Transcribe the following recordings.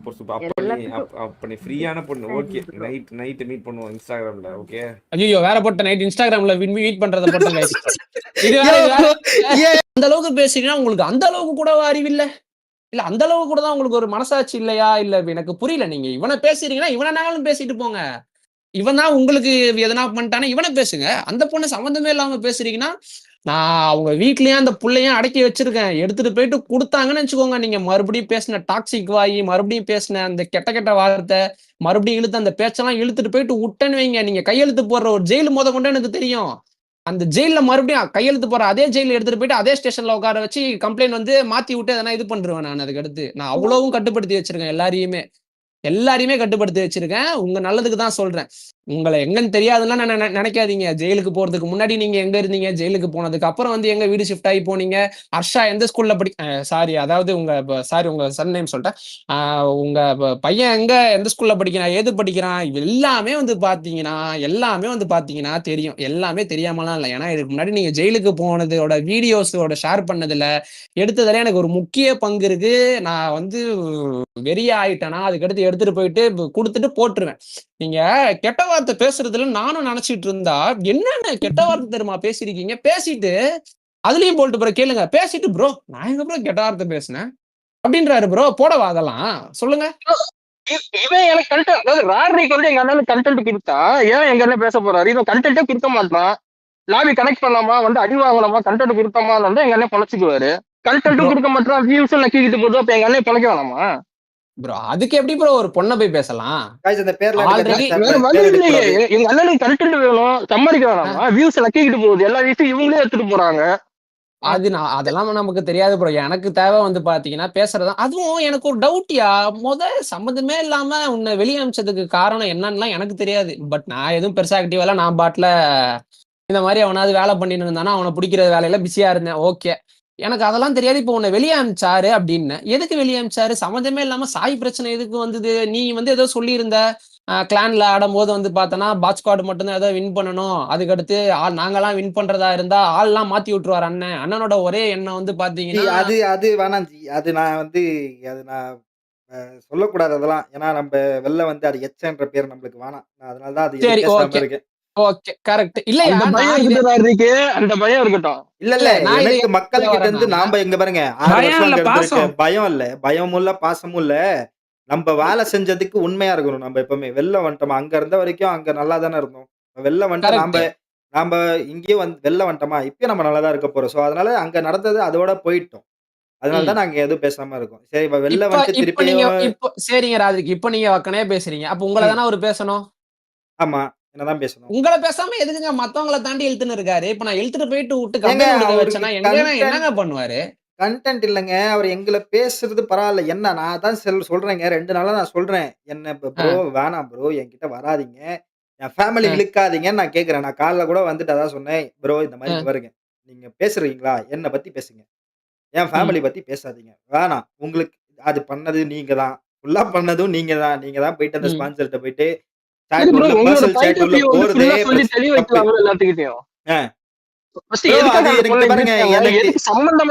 Super super. அப்ப நீ ஃப்ரீயான பொண்ணு. ஓகே, நைட் மீட் பண்ணுவோம் இன்ஸ்டாகிராம்ல. ஓகே. ஐயோ வேற போட்ட நைட் இன்ஸ்டாகிராம்ல மீட் பண்றத போட்டேன் கைஸ். இது வேற அந்த அளவுக்கு பேசுறீங்கன்னா உங்களுக்கு அந்த அளவுக்கு கூட அறிவில்லை இல்ல, அந்த அளவுக்கு கூட தான் உங்களுக்கு ஒரு மனசாட்சி இல்லையா? இல்ல எனக்கு புரியல. நீங்க இவனை பேசுறீங்கன்னா இவனாலும் பேசிட்டு போங்க. இவன் தான் உங்களுக்கு எதனா பண்ணிட்டானா இவனை பேசுங்க. அந்த பொண்ணு சம்மந்தமே இல்லாம பேசுறீங்கன்னா, நான் அவங்க வீட்லயும் அந்த புள்ளையும் அடக்கி வச்சிருக்கேன். எடுத்துட்டு போயிட்டு குடுத்தாங்கன்னு வச்சுக்கோங்க, நீங்க மறுபடியும் பேசின டாக்ஸிக் வாயி, மறுபடியும் பேசின அந்த கெட்ட வார்த்தை, மறுபடியும் இழுத்து அந்த பேச்செல்லாம் இழுத்துட்டு போயிட்டு விட்டேன்னு வைங்க, நீங்க கையெழுத்து போடுற ஒரு ஜெயில் முத கொண்டு எனக்கு தெரியும். அந்த ஜெயில மறுபடியும் கையெழுத்து போற அதே ஜெயில எடுத்துட்டு போயிட்டு அதே ஸ்டேஷன்ல உட்கார வச்சு கம்ப்ளைண்ட் வந்து மாத்தி விட்டு எதனா இது பண்றேன். நான் அதுக்கு அடுத்து நான் அவ்வளவும் கட்டுப்படுத்தி வச்சிருக்கேன். எல்லாரையுமே கட்டுப்படுத்தி வச்சிருக்கேன். உங்க நல்லதுக்கு தான் சொல்றேன். உங்களை எங்கன்னு தெரியாதுன்னா நினைக்காதீங்க. ஜெயிலுக்கு போறதுக்கு முன்னாடி நீங்க எங்க இருந்தீங்க, ஜெயிலுக்கு போனதுக்கு அப்புறம் வந்து எங்க வீடு ஷிஃப்ட் ஆகி போனீங்க, ஹர்ஷா எந்த ஸ்கூல்ல சாரி அதாவது உங்க சன் நேம் சொல்லிட்டேன். உங்க பையன் எந்த ஸ்கூல்ல படிக்கிறான், ஏது படிக்கிறான், எல்லாமே வந்து பாத்தீங்கன்னா தெரியும். எல்லாமே தெரியாமலாம் இல்லை. ஏன்னா இதுக்கு முன்னாடி நீங்க ஜெயிலுக்கு போனதோட வீடியோஸோட ஷேர் பண்ணதுல எடுத்ததுல எனக்கு ஒரு முக்கிய பங்கு இருக்கு. நான் வந்து வெறிய ஆயிட்டேனா அதுக்கடுத்து எடுத்துட்டு போயிட்டு கொடுத்துட்டு போட்டுருவேன். நீங்க கெட்ட வார்த்தை பேசுறதுல நானும் நினைச்சிட்டு இருந்தா என்னென்ன கெட்ட வார்த்தை தெரியுமா பேசிருக்கீங்க. பேசிட்டு அதுலயும் போட்டு ப்ரோ கேளுங்க. பேசிட்டு ப்ரோ நான் எங்க ப்ரோ கெட்ட வார்த்தை பேசினேன் அப்படின்றாரு ப்ரோ. போடவா அதெல்லாம் சொல்லுங்க. இவன் எனக்கு கண்டென்ட், அதாவது ராட்ரிக்கு வந்து எங்க அண்ணனுக்கு கண்டென்ட் கொடுத்தா ஏன் எங்க அண்ணன் பேச போறாரு? இவன் கண்டென்ட்டே கொடுக்க மாட்டான். லாபி கனெக்ட் பண்ணலாமா, வந்து அடி வாங்கலாமா, கண்டென்ட் கொடுத்தோமா வந்து எங்க அண்ணன் பொழைச்சிக்குவாரு. கண்டென்ட்டும் கொடுக்க மாட்டான், வியூஸ் நக்கிக்கிட்டு போதும். அப்ப எங்க அண்ணன் பொழைக்க வேணாமா ப்ரோ? அதுக்கு எப்படி ப்ரோ ஒரு பொண்ணை போய் பேசலாம்? ஆல்ரெடி வேற வழி இல்லையே. எங்க அண்ணனுக்கு கண்டென்ட் வேணும், சம்பாதிக்க வேணாமா? வியூஸ் நக்கிக்கிட்டு போகுது, எல்லா விஷயம் இவங்களே எடுத்துட்டு போறாங்க. அதெல்லாம் நமக்கு தெரியாது ப்ரோ. எனக்கு தேவை வந்து பாத்தீங்கன்னா பேசுறதா. அதுவும் எனக்கு ஒரு டவுட்யா, சம்மந்தமே இல்லாம உன்னை வெளியே அமிச்சதுக்கு காரணம் என்னன்னா எனக்கு தெரியாது. பட் நான் எதுவும் பெருசா ஆக்டிவா நான் பாட்டுல இந்த மாதிரி அவனாவது வேலை பண்ணிட்டு இருந்தானா அவனை பிடிக்கிற வேலையில பிஸியா இருந்தேன். ஓகே, எனக்கு அதெல்லாம் தெரியாது. இப்போ உன்னை வெளியே அமிச்சாரு அப்படின்னு எதுக்கு வெளியே அமிச்சாரு? சம்மந்தமே இல்லாம சாய் பிரச்சனை எதுக்கு வந்தது? நீ வந்து ஏதோ சொல்லியிருந்த கிளான்ல ஆடும்போது வந்து பார்த்தோன்னா பாட் ஸ்குவாட் மட்டும்தான் ஏதோ வின் பண்ணணும், அதுக்கடுத்து நாங்கெல்லாம் வின் பண்றதா இருந்தா ஆள்லாம் மாத்தி விட்டுருவார் அண்ணன். அண்ணனோட ஒரே எண்ணம் வந்து பாத்தீங்கன்னா அது வேணாம் ஜி. அது நான் சொல்லக்கூடாது அதெல்லாம். ஏன்னா நம்ம வெளில வந்து அது எச்சன்ற பேர் நம்மளுக்கு வேணாம். அதனாலதான் அது சரி பேசாம ஓகே இருக்கேன். Okay correct. இல்லையா அந்த பயம் இருக்கட்டும். இல்ல எனக்கு மக்கள் கிட்ட இருந்து நாம எங்க பாருங்க 6 வருஷம் அங்க இருந்திருக்கேன். பயம் இல்ல, பயமும் இல்ல, பாசமும் இல்ல. நம்ம வேலை செஞ்சதுக்கு உண்மையா இருக்கணும். நம்ம எப்பவுமே வெளில வந்துட்டோமா, அங்க இருந்த வரைக்கும் அங்க நல்லா தானே இருந்தோம். வெளில வந்துட்டு நாம இங்கேயும் வந்து வெளில வந்துட்டோமா, இப்பயும் நம்ம நல்லா தான் இருக்க போறோம். சோ அதனால அங்க நடந்தது அதோட போயிட்டோம். அதனால தான் நாங்க எதுவும் பேசாம இருக்கோம். சரி வெளில வந்துட்டு திருப்பியும் சரிங்க ராஜிக்கு, இப்ப நீங்க வக்கனே பேசுறீங்க. அப்ப உங்களை தானே அவர் பேசணும். ஆமா, என்னதான் பேசணும். உங்களை பேசாம எதுக்குங்க மத்தவங்களை தாண்டி இழுத்துன்னு இருக்காரு? இப்ப நான் இழுத்துட்டு போயிட்டு விட்டு கம்பெனி வச்சேன்னா என்னங்க பண்ணுவாரு? கண்டென்ட் இல்லங்க. அவர் எங்கள பேசுறது பரவாயில்ல. என்ன நான் தான் சொல்றேங்க. 2 நாளா நான் சொல்றேன். என்ன ப்ரோ வேணாம் ப்ரோ, என்கிட்ட வராதீங்க. என் ஃபேமிலி இழுக்காதீங்கன்னு நான் கேட்கிறேன். நான் காலைல கூட வந்துட்டு அதான் சொன்னேன். ப்ரோ இந்த மாதிரி பாருங்க, நீங்க பேசுறீங்களா என்ன பத்தி பேசுங்க. என் ஃபேமிலி பத்தி பேசாதீங்க. வேணாம். உங்களுக்கு அது பண்ணது நீங்க தான். ஃபுல்லா பண்ணதும் நீங்க தான். நீங்க தான் போயிட்டு அந்த ஸ்பான்சர்ட்ட போயிட்டு சாட் உள்ள பர்சனல் சாட் உள்ள போறதே எல்லாத்துக்கிட்டையும்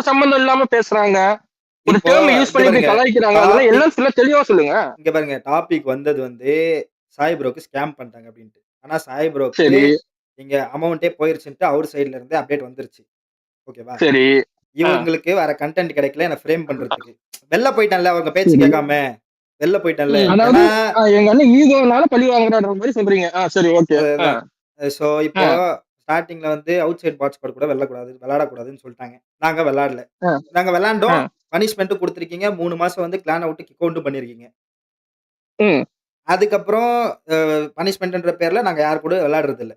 சம்பந்தம் இல்லாம பேசுறாங்க. ஒரு டேர்ம் யூஸ் பண்ணி கலாய்க்கிறாங்க. அதெல்லாம் எல்லாம் சில தெளிவா சொல்லுங்க. இங்க பாருங்க, டாபிக் வந்தது வந்து சாய் ப்ரோக்கு ஸ்கேம் பண்ணிட்டாங்க அப்படின்ட்டு. ஆனா சாய் ப்ரோக்கு இங்க அமௌண்டே போயிருச்சுன்ட்டு அவர் சைடுல இருந்து அப்டேட் வந்துருச்சு. ஓகேவா? சரி, இவங்களுக்கு வேற கண்டென்ட் கிடைக்கல என்ன ஃப்ரேம் பண்றதுக்கு. வெளில போயிட்டான்ல, அவங்க பேச்சு கேட்காம வெளில போயிட்டான்ல. அதாவது எங்க அண்ணன் ஈகோனால பழி வாங்குறான்ற மாதிரி சொல்றீங்க. சரி ஓகே. சோ இப்போ ஸ்டார்டிங்ல வந்து அவுட் சைட் பாட் ஸ்குவாட் கூட விளையாடக்கூடாதுன்னு சொல்லிட்டாங்க. நாங்க விளையாடல. நாங்க விளையாண்டோம். பனிஷ்மென்ட் கொடுத்திருக்கீங்க. 3 மாசம் வந்து கிளான் அவுட் கிக் அவுட் பண்ணிருக்கீங்க. அதுக்கப்புறம் பனிஷ்மென்ட்ன்ற பேர்ல நாங்க யார் கூட விளையாடுறது இல்ல.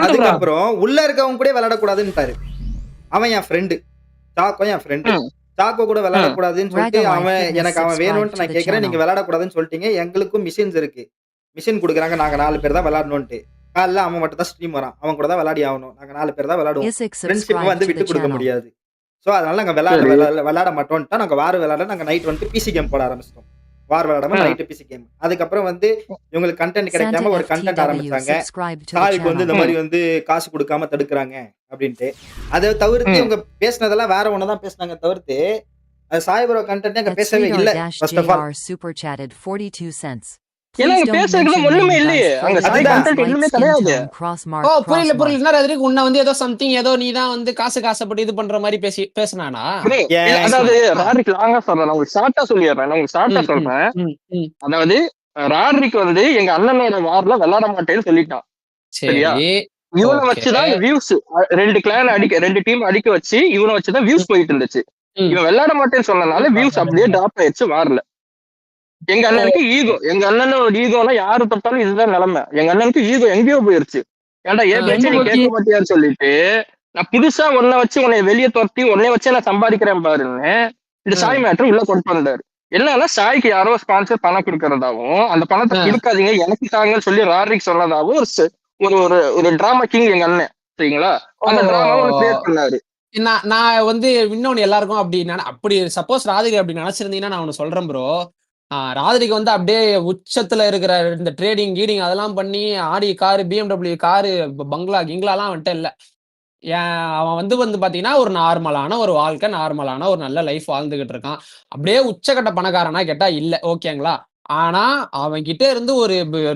அதுக்கப்புறம் உள்ள இருக்கவங்க கூட விளையாடக்கூடாதுன்னுட்டாரு. அவன் என் ஃப்ரெண்டு. சாக்கோ என் ஃப்ரெண்டு. சாக்கோ கூட விளையாடக்கூடாதுன்னு சொல்லிட்டு அவன் வேணும்னு நான் கேட்கிறேன். நீங்க விளையாடக்கூடாதுன்னு சொல்லிட்டீங்க. எங்களுக்கும் மிஷின்ஸ் இருக்கு. மிஷின் குடுக்குறாங்க. நாங்க 4 பேர் தான் விளையாடணும்ட்டு. காலைல அவன் மட்டும் தான் ஸ்ட்ரீம் வரான். அவன் கூட தான் விளையாடி ஆகணும். நாங்க 4 பேர் தான் விளையாடுவோம். ஃப்ரெண்ட்ஷிப் வந்து விட்டு கொடுக்க முடியாது. சோ அதனால நாங்க விளையாட மாட்டோம்ட்டா நாங்க வார் விளையாட நாங்க நைட் வந்து பிசி கேம் போட ஆரம்பிச்சிட்டோம். வார் விளையாடாம நைட் பிசி கேம். அதுக்கப்புறம் வந்து இவங்களுக்கு கண்டென்ட் கிடைக்காம ஒரு கண்டென்ட் ஆரம்பிச்சாங்க. சாய்க்கு வந்து இந்த மாதிரி வந்து காசு கொடுக்காம தடுக்குறாங்க அப்படின்ட்டு. அதை தவிர்த்து இவங்க பேசினதெல்லாம் வேற ஒண்ணுதான் பேசினாங்க தவிர்த்து அது சாய் ப்ரோ கண்டென்ட் அங்க பேசவே இல்ல. First of all super chatted 42 cents. ஏன்னா அங்க பேசுறதுக்கு ஒண்ணுமே இல்லையே, அங்க சாய் கண்டென்ட் ஒண்ணுமே கிடையாது. ஓ புரியல என்ன ரத்ரிக் உன்னை வந்து ஏதோ சம்திங் ஏதோ நீ தான் வந்து காசுக்கு ஆசைப்பட்டு இது பண்ற மாதிரி பேசினானா? அதாவது ராட்ரிக் லாங்கா சொல்றேன், நான் உங்களுக்கு ஷார்ட்டா சொல்லிடுறேன், நான் உங்களுக்கு ஷார்ட்டா சொல்றேன். அதாவது ராட்ரிக் வந்து எங்க அண்ணனோட வார்ல விளையாட மாட்டேன்னு சொல்லிட்டான். சரியா? இவனை வச்சுதான் வியூஸ் 2 கிளான் அடிக்க 2 டீம் அடிக்க வச்சு இவனை வச்சுதான் வியூஸ் போயிட்டு இருந்துச்சு. இவன் விளையாட மாட்டேன்னு சொன்னனால வியூஸ் அப்படியே டிராப் ஆயிடுச்சு வார்ல. எங்க அண்ணனுக்கு ஈகோ, எங்க அண்ணனோட ஈகோனா யாரு தொட்டாலும் இதுதான் நிலைமை. எங்க அண்ணனுக்கு ஈகோ எங்கேயோ போயிருச்சு. ஏன்டா ஏன் பேச்சு நீ கேட்க மாட்டியான்னு சொல்லிட்டு நான் புதுசா உன்னை வச்சு உன்னை வெளியே துரத்தி உன்னை வச்சு நான் சம்பாதிக்கிறேன் பாருன்னு இந்த சாய் மேட்டர் உள்ள கொண்டு வந்தாரு. என்னன்னா சாய்க்கு யாரோ ஸ்பான்சர் பணம் கொடுக்கறதாவும் அந்த பணத்தை கொடுக்காதீங்க எனக்கு தாங்கன்னு சொல்லி ராட்ரிக் சொன்னதாவும் ஒரு ஒரு ஒரு டிராமா கிங் எங்க அண்ணன். சரிங்களா? அந்த டிராமா கிரியேட் பண்ணாரு. நான் வந்து இன்னொன்னு எல்லாருக்கும் அப்படி சப்போஸ் ராதிகை அப்படி நினைச்சிருந்தீங்கன்னா நான் ஒண்ணு சொல்றேன் ப்ரோ. ராதிரிக்கு வந்து அப்படியே உச்சத்துல இருக்கிற இந்த ட்ரேடிங் கீடிங் அதெல்லாம் பண்ணி ஆடி காரு BMW காரு பங்களா கிங்களாலாம் வந்துட்டு இல்லை. அவன் வந்து பாத்தீங்கன்னா ஒரு நார்மலான ஒரு வாழ்க்கை, நார்மலான ஒரு நல்ல லைஃப் வாழ்ந்துகிட்டு இருக்கான். அப்படியே உச்சக்கட்ட பணக்காரனா கேட்டா இல்ல. ஓகேங்களா? ஆனா அவன் கிட்ட இருந்து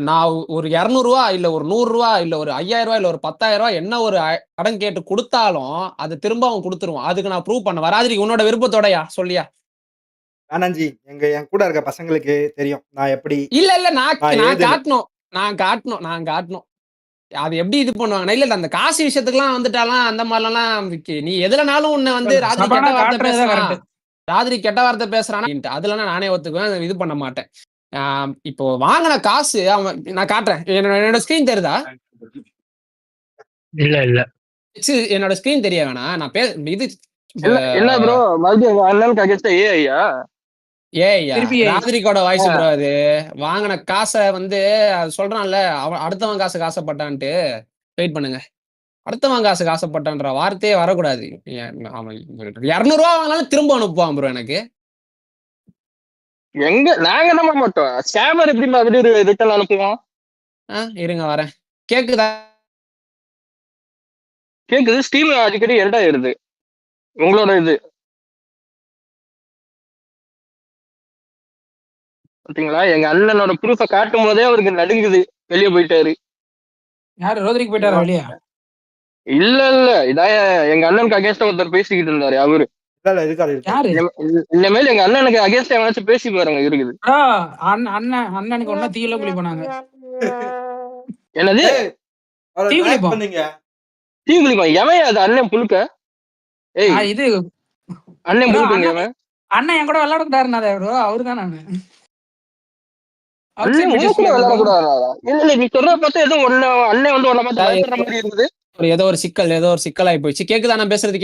நான் ஒரு 200 ரூபா இல்ல ஒரு 100 ரூபா இல்ல ஒரு 5000 ரூபாய் இல்ல ஒரு 10,000 ரூபாய் என்ன ஒரு கடன் கேட்டு கொடுத்தாலும் அது திரும்ப அவன் கொடுத்துருவான். அதுக்கு நான் ப்ரூவ் பண்ண ராதிரிக்கு உன்னோட விருப்பத்தோடயா சொல்லியா? ஆனந்தி என் கூட இருக்க பசங்களுக்கு தெரியும் நான் எப்படி. இல்ல நான் காட்டணும் அது எப்படி இது பண்ணுவாங்க. இல்ல அந்த காசு விஷயத்துக்குலாம் வந்துட்டாலாம் அந்த மாதிரிலாம் நீ எதுலனாலும் உன்னை வந்து ராத்திரி கெட்ட வார்த்தை பேசுறான் அதுலனா நானே ஒத்துக்குவேன், இது பண்ண மாட்டேன். இப்போ வாங்கின காசு அவன் நான் காட்டுறேன். என்னோட ஸ்கிரீன் தெரியுதா? இல்ல என்னோட ஸ்கிரீன் தெரிய வேணா நான் இது என்ன ப்ரோ மறுபடியும் அண்ணனுக்கு அகேன்ஸ்டா ஏஐயா ராதிரிக்கோட வாய்ஸ் ப்ரோ. அது வாங்கின காசை வந்து சொல்றான்ல அவன் அடுத்தவன் காசுக்கு ஆசைப்பட்டான்ட்டு. வெயிட் பண்ணுங்க. அடுத்தவன் காசுக்கு ஆசைப்பட்டான்ற வார்த்தையே வரக்கூடாது. அவன் 200 ரூபா வாங்கினாலும் திரும்ப அனுப்புவான் ப்ரோ எனக்கு. எங்க நாங்க நம்ப மாட்டோம். ஸ்கேமர் எப்படி மாதிரி ரிட்டர்ன் அனுப்புவோம்? இருங்க வரேன். கேக்குதா? கேக்குது. ஸ்டீம் அடிக்கடி எரட் ஆயிருது உங்களோட இது பாத்தீங்களா? எங்க அண்ணனோட ப்ரூஃப காட்டும் போதே அவருக்கு நடுங்குது. வெளியே போயிட்டாரு. யாரு ரோதரிக்கு போயிட்டாரா வெளியே? இல்ல இதான் எங்க அண்ணனுக்கு அகேன்ஸ்டா ஒருத்தர் பேசிக்கிட்டு இருந்தாரு. அவரு இனிமேல் எங்க அண்ணனுக்கு அகேன்ஸ்டா எவனாச்சும் பேசி பாருங்க இருக்குது. அண்ணனுக்கு ஒண்ணு தீயில குழி போனாங்க. என்னது தீ குளிப்பா? எவன் அது அண்ணன் புழுக்க? ஏய் இது அண்ணன் புழுக்குங்க. எவன் அண்ணன் என் கூட விளையாட கூடாதுனாதே ப்ரோ. அவருதான் நானு. ஏதோ ஒரு சிக்கலாகி போயிடுச்சு. கேக்குதா நான் பேசுறது?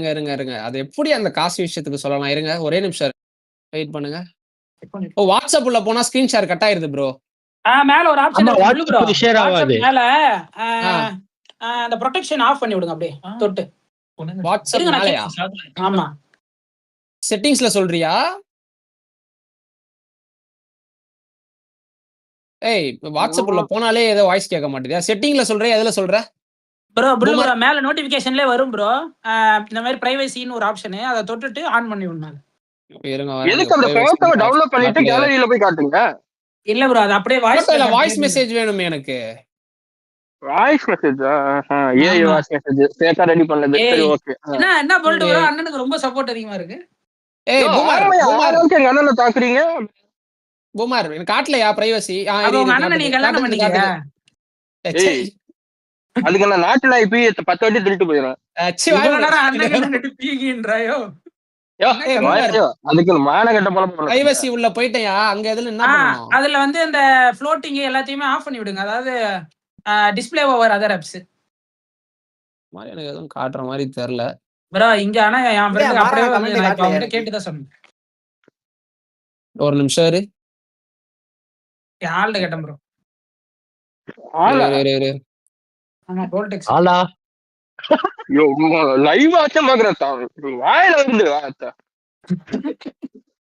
இருங்க அது எப்படி அந்த காசு விஷயத்துக்கு சொல்லலாம். இருங்க ஒரே நிமிஷம் வெயிட் பண்ணுங்க. வாட்ஸ்அப் உள்ள போனா ஸ்கிரீன் ஷேர் கட் ஆயிருது ப்ரோ. மேல ஒரு ஆப்ஷன் மேல அந்த ப்ரொடெக்ஷன் ஆஃப் பண்ணி விடுங்க அப்படியே தொட்டு. வாட்ஸ்அப் மேலயா? ஆமா செட்டிங்ஸ்ல சொல்றியா? ஏய் வாட்ஸ்அப் உள்ள போனாலே ஏதோ வாய்ஸ் கேட்க மாட்டேங்குது. செட்டிங்ல சொல்றே எதுல சொல்ற ப்ரோ? ப்ரோ மேல நோட்டிபிகேஷன்ல வரும் ப்ரோ. இந்த மாதிரி பிரைவசின்னு ஒரு ஆப்ஷன் அத தொட்டுட்டு ஆன் பண்ணி விடுங்க. இருங்க எதுக்கு அந்த போட்டோவை டவுன்லோட் பண்ணிட்டு கேலரியில போய் காட்டுங்க. இல்ல ப்ரோ அது அப்படியே வாய்ஸ் மெசேஜ் வேணுமே எனக்கு. வாய்ஸ் மெசேஜ் ஏய் வாய்ஸ் மெசேஜ் சேட்டா ரெடி பண்ணது. சரி ஓகே. என்ன போல்ட் ப்ரோ அண்ணனுக்கு ரொம்ப சப்போர்ட் அதிகமா இருக்கு. ஏய் பூமர் எங்க அண்ணனை தாக்குறீங்க. பூமர் எனக்கு காட்டலையா பிரைவசி? உங்க அண்ணனை நீங்க கல்யாணம் பண்ணீங்க. அதுக்கு நான் நாட்டுல ஐபி 10 வாட்டி திருட்டு போயிடுறேன். அண்ணன் பீகின்றாயோ. அதுக்கு மானகட்ட போல பிரைவசி உள்ள போயிட்டயா? அங்க எதுல என்ன பண்ணனும்? அதுல வந்து இந்த ஃப்ளோட்டிங் எல்லாத்தையுமே ஆஃப் பண்ணி விடுங்க. அதாவது டிஸ்ப்ளே ஓவர் அதர் ஆப்ஸ் மாதிரி எனக்கு எதுவும் காட்டுற மாதிரி தெரியல ப்ரோ. இங்க ஆனா என் ஃப்ரெண்ட் அப்படியே நான் இப்ப அவன்கிட்ட கேட்டு தான் சொன்னேன். ஒரு நிமிஷம் இரு. ஆல்ட கேட்டேன் ப்ரோ. ஆமா போல்டெக்ஸ் ஆலா. யோ லைவ் ஆச்சே பாக்குறேன். வாயில வந்து வாத்த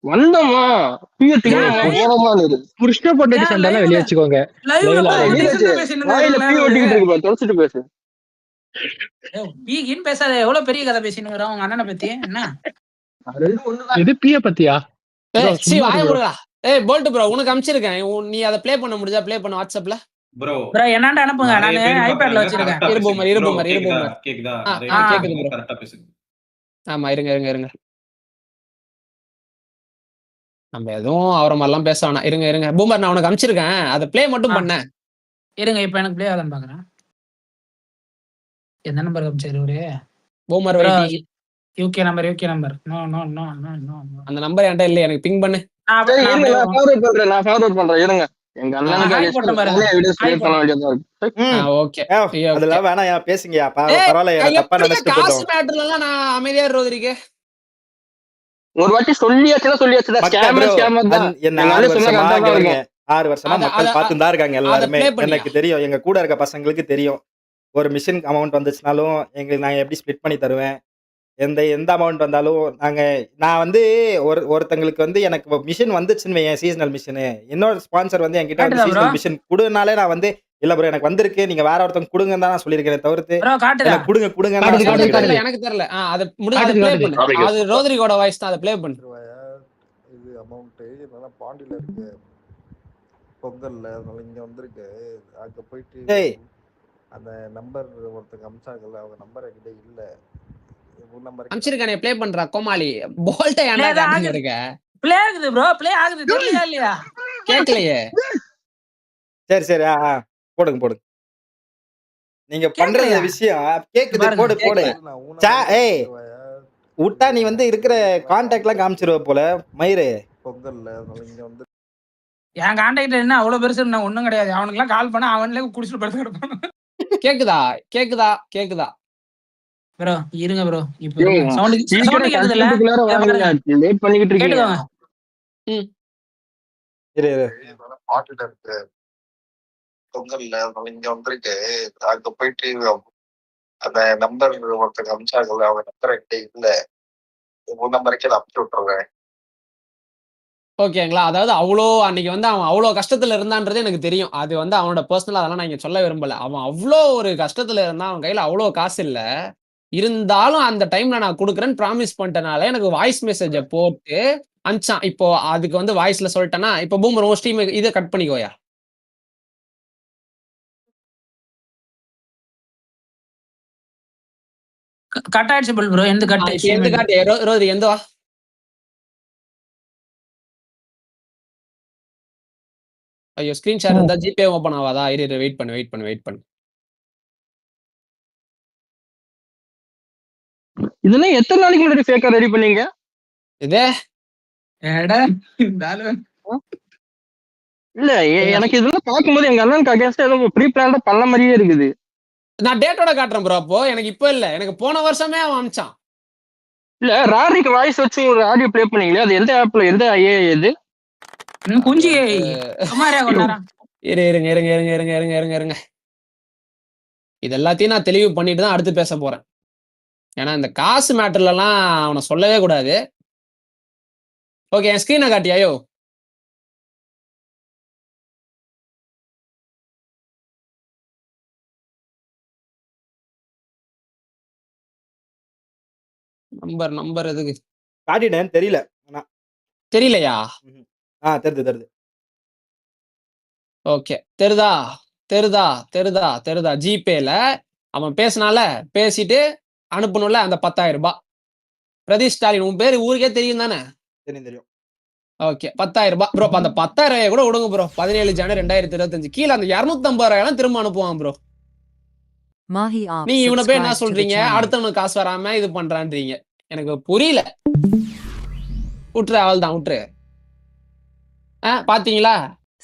வந்தோமா புருஷ்ட பொண்டாட்டி சண்டைலாம் வெளியே வச்சுக்கோங்க. தொலைச்சிட்டு பேசு. பீகின்னு பேசாத, எவ்வளவு பெரிய கதை பேசின்னு வரோம் உங்க அண்ணனை பத்தி. என்ன இது பிய பத்தியா? போல்ட் ப்ரோ உனக்கு அனுப்பிச்சிருக்கேன், நீ அதை ப்ளே பண்ண முடிஞ்சா ப்ளே பண்ண வாட்ஸ்அப்ல. ப்ரோ என்னடா அனுப்புங்க, நானு ஐபேட்ல வச்சிருக்கேன். இருபூமர் கேக்குதா? கேக்குது ப்ரோ, கரெக்ட்டா பேசுங்க. ஆமா இருங்க நம்ம எதுவும் அவரை மாதிரிலாம் பேச வேணாம். இருங்க பூமர், நான் உனக்கு அனுப்பிச்சிருக்கேன், அதை ப்ளே மட்டும் பண்ண. இருங்க இப்ப எனக்கு ப்ளே ஆகலன்னு பாக்குறேன். எந்த நம்பர் அனுப்பிச்சாரு ஒரு பூமர்? UK number. நோ அந்த நம்பர் என்கிட்ட இல்ல, எனக்கு பிங் பண்ணு. நான் ஃபார்வர்ட் பண்றேன் இருங்க. எங்க ஓகே அதெல்லாம் வேணாம், பேசுங்கயா, பரவாயில்ல, தப்பா நினைச்சிட்டு காசு மேட்டர்லாம் நான் அமைதியா ரோதிரிக்கு ஒரு வாட்டி சொல்லியாச்சுன்னா என்ன 6 வருஷமா மக்கள் பார்த்துட்டு தான் இருக்காங்க எல்லாருமே. எனக்கு தெரியும், எங்க கூட இருக்க பசங்களுக்கு தெரியும். ஒரு மிஷின் அமௌண்ட் வந்துச்சுனாலும் எங்களுக்கு நான் எப்படி ஸ்பிளிட் பண்ணி தருவேன். எந்த அமௌண்ட் வந்தாலும் நான் வந்து ஒருத்தங்களுக்கு வந்து எனக்கு மிஷின் வந்துச்சுன்னு என் சீசனல் மிஷின், இன்னொரு ஸ்பான்சர் வந்து என்கிட்ட வந்து சீசனல் மிஷின் கொடுனாலே நான் வந்து இல்ல ப்ரோ எனக்கு வந்திருக்கு, நீங்க வேற ஒருத்தவங்க கொடுங்கன்னு தான் நான் சொல்லியிருக்கேன் தவிர்த்து கொடுங்க எனக்கு தெரியல. அது முடிஞ்சு அது ரோத்ரிகோட வாய்ஸ் தான், அதை ப்ளே பண்ணு. இது அமௌண்ட் நல்லா பாண்டில இருக்கு, பொங்கல்ல, அதனால இங்க வந்திருக்கு. அங்க போயிட்டு அந்த நம்பர் ஒருத்தங்க அம்சாங்கல்ல, அவங்க நம்பர் என்கிட்ட இல்ல. அம்சிருக்கானே ப்ளே பண்றா கோமாளி. போல்ட் ஏன்டா காட்டிட்டு இருக்க? ப்ளே ஆகுது ப்ரோ, ப்ளே ஆகுது, தெரியலையா இல்லையா? கேக்கலையே. சரி போடுங்க. நீங்க பண்ற விஷயம் கேக்குது, போடு. ஏய் விட்டா நீ வந்து இருக்கிற கான்டாக்ட்லாம் காமிச்சிருவ போல மயிரு. பொங்கல்ல இங்க வந்து என் கான்டாக்ட் என்ன அவ்வளவு பெருசு, ஒண்ணும் கிடையாது. அவனுக்கு எல்லாம் கால் பண்ணா அவன்ல குடிச்சிட்டு படுத்து கிடப்பான். கேக்குதா ப்ரோ? இருங்க ப்ரோ, இப்போ சவுண்ட் கேக்குதுல, லேட் பண்ணிட்டு இருக்கீங்க. பாட்டுல இருக்கு பொங்கல்ல இங்க வந்திருக்கு. அங்க போயிட்டு அந்த நம்பர் ஒருத்தங்க அமிச்சாங்கல்ல, அவங்க நம்பர் என்கிட்ட இல்ல. உங்க நம்பருக்கே அனுப்பிச்சு விட்டுறேன். ஓகேங்களா? அதாவது அன்னைக்கு வந்து அவன் அவ்வளோ கஷ்டத்துல இருந்தான்றது எனக்கு தெரியும். அது வந்து அவனோட பர்சனல், அதெல்லாம் நான் இங்க சொல்ல விரும்பல. அவன் அவ்வளோ ஒரு கஷ்டத்துல இருந்தான், அவன் கையில அவ்வளோ காசு இல்ல. இருந்தாலும் அந்த டைம்ல நான் கொடுக்குறேன்னு ப்ராமிஸ் பண்ணிட்டனால எனக்கு வாய்ஸ் மெசேஜை போட்டு அனுப்பிச்சான். இப்போ அதுக்கு வந்து வாய்ஸ்ல சொல்லிட்டேன்னா, இப்போ பூமர் ஸ்ட்ரீம் இதை கட் பண்ணிக்கோயா. கட் ஆயிடுச்சு ப்ரோ. எந்த கட்? ரோதி எந்த வா? ஐயோ ஸ்கிரீன் ஷேர் இருந்தா ஜிபே ஓபன் ஆகாதா? வெயிட் பண்ணு. இதெல்லாம் எத்தனை நாளைக்கு முன்னாடி ஃபேக்கா ரெடி பண்ணீங்க? இதே இல்ல எனக்கு இதெல்லாம் பார்க்கும்போது எங்க அண்ணனுக்கு அகேன்ஸ்டா ஏதோ ப்ரீ பிளான்டா பண்ண மாதிரியே இருக்குது. நான் டேட்டோட காட்டுறேன் ப்ரோ. அப்போ எனக்கு இப்போ இல்ல, எனக்கு போன வருஷமே அவன் அனுப்பிச்சான். இல்ல ராரிக்கு வாய்ஸ் வச்சு ஒரு ஆடியோ ப்ளே பண்ணீங்களே, அது எந்த ஆப்ல, எந்த ஐஏ இது? குஞ்சி இருங்க. இது எல்லாத்தையும் நான் தெளிவு பண்ணிட்டு தான் அடுத்து பேச போறேன். ஏன்னா இந்த காசு மேட்டர்லாம் அவனை சொல்லவே கூடாது. ஓகே, என் ஸ்கிரீனை காட்டியாயோ? நம்பர் எதுக்கு காட்டிட்டேன்? தெரியலையா? தெரியுது. ஓகே, தெரிதா? ஜிபேல அவன் பேசினால, பேசிட்டு அனுப்பணும்ல அந்த 10,000 ரூபாய். பிரதீஷ் ஸ்டாலின் உன் பேரு ஊருக்கே தெரியும் தானே? தெரியும். ஓகே, 10,000 ரூபாய் ப்ரோ. அந்த 10,000 கூட விடுங்க ப்ரோ. 17 ஜனவரி 2025 கீழே அந்த 250,000 திரும்ப அனுப்புவான் ப்ரோ. நீ இவனை போய் என்ன சொல்றீங்க? அடுத்தவனுக்கு காசு வராம இது பண்றான்றீங்க, எனக்கு புரியல. விட்டுரு, அவள் தான் விட்டுரு. பாத்தீங்களா,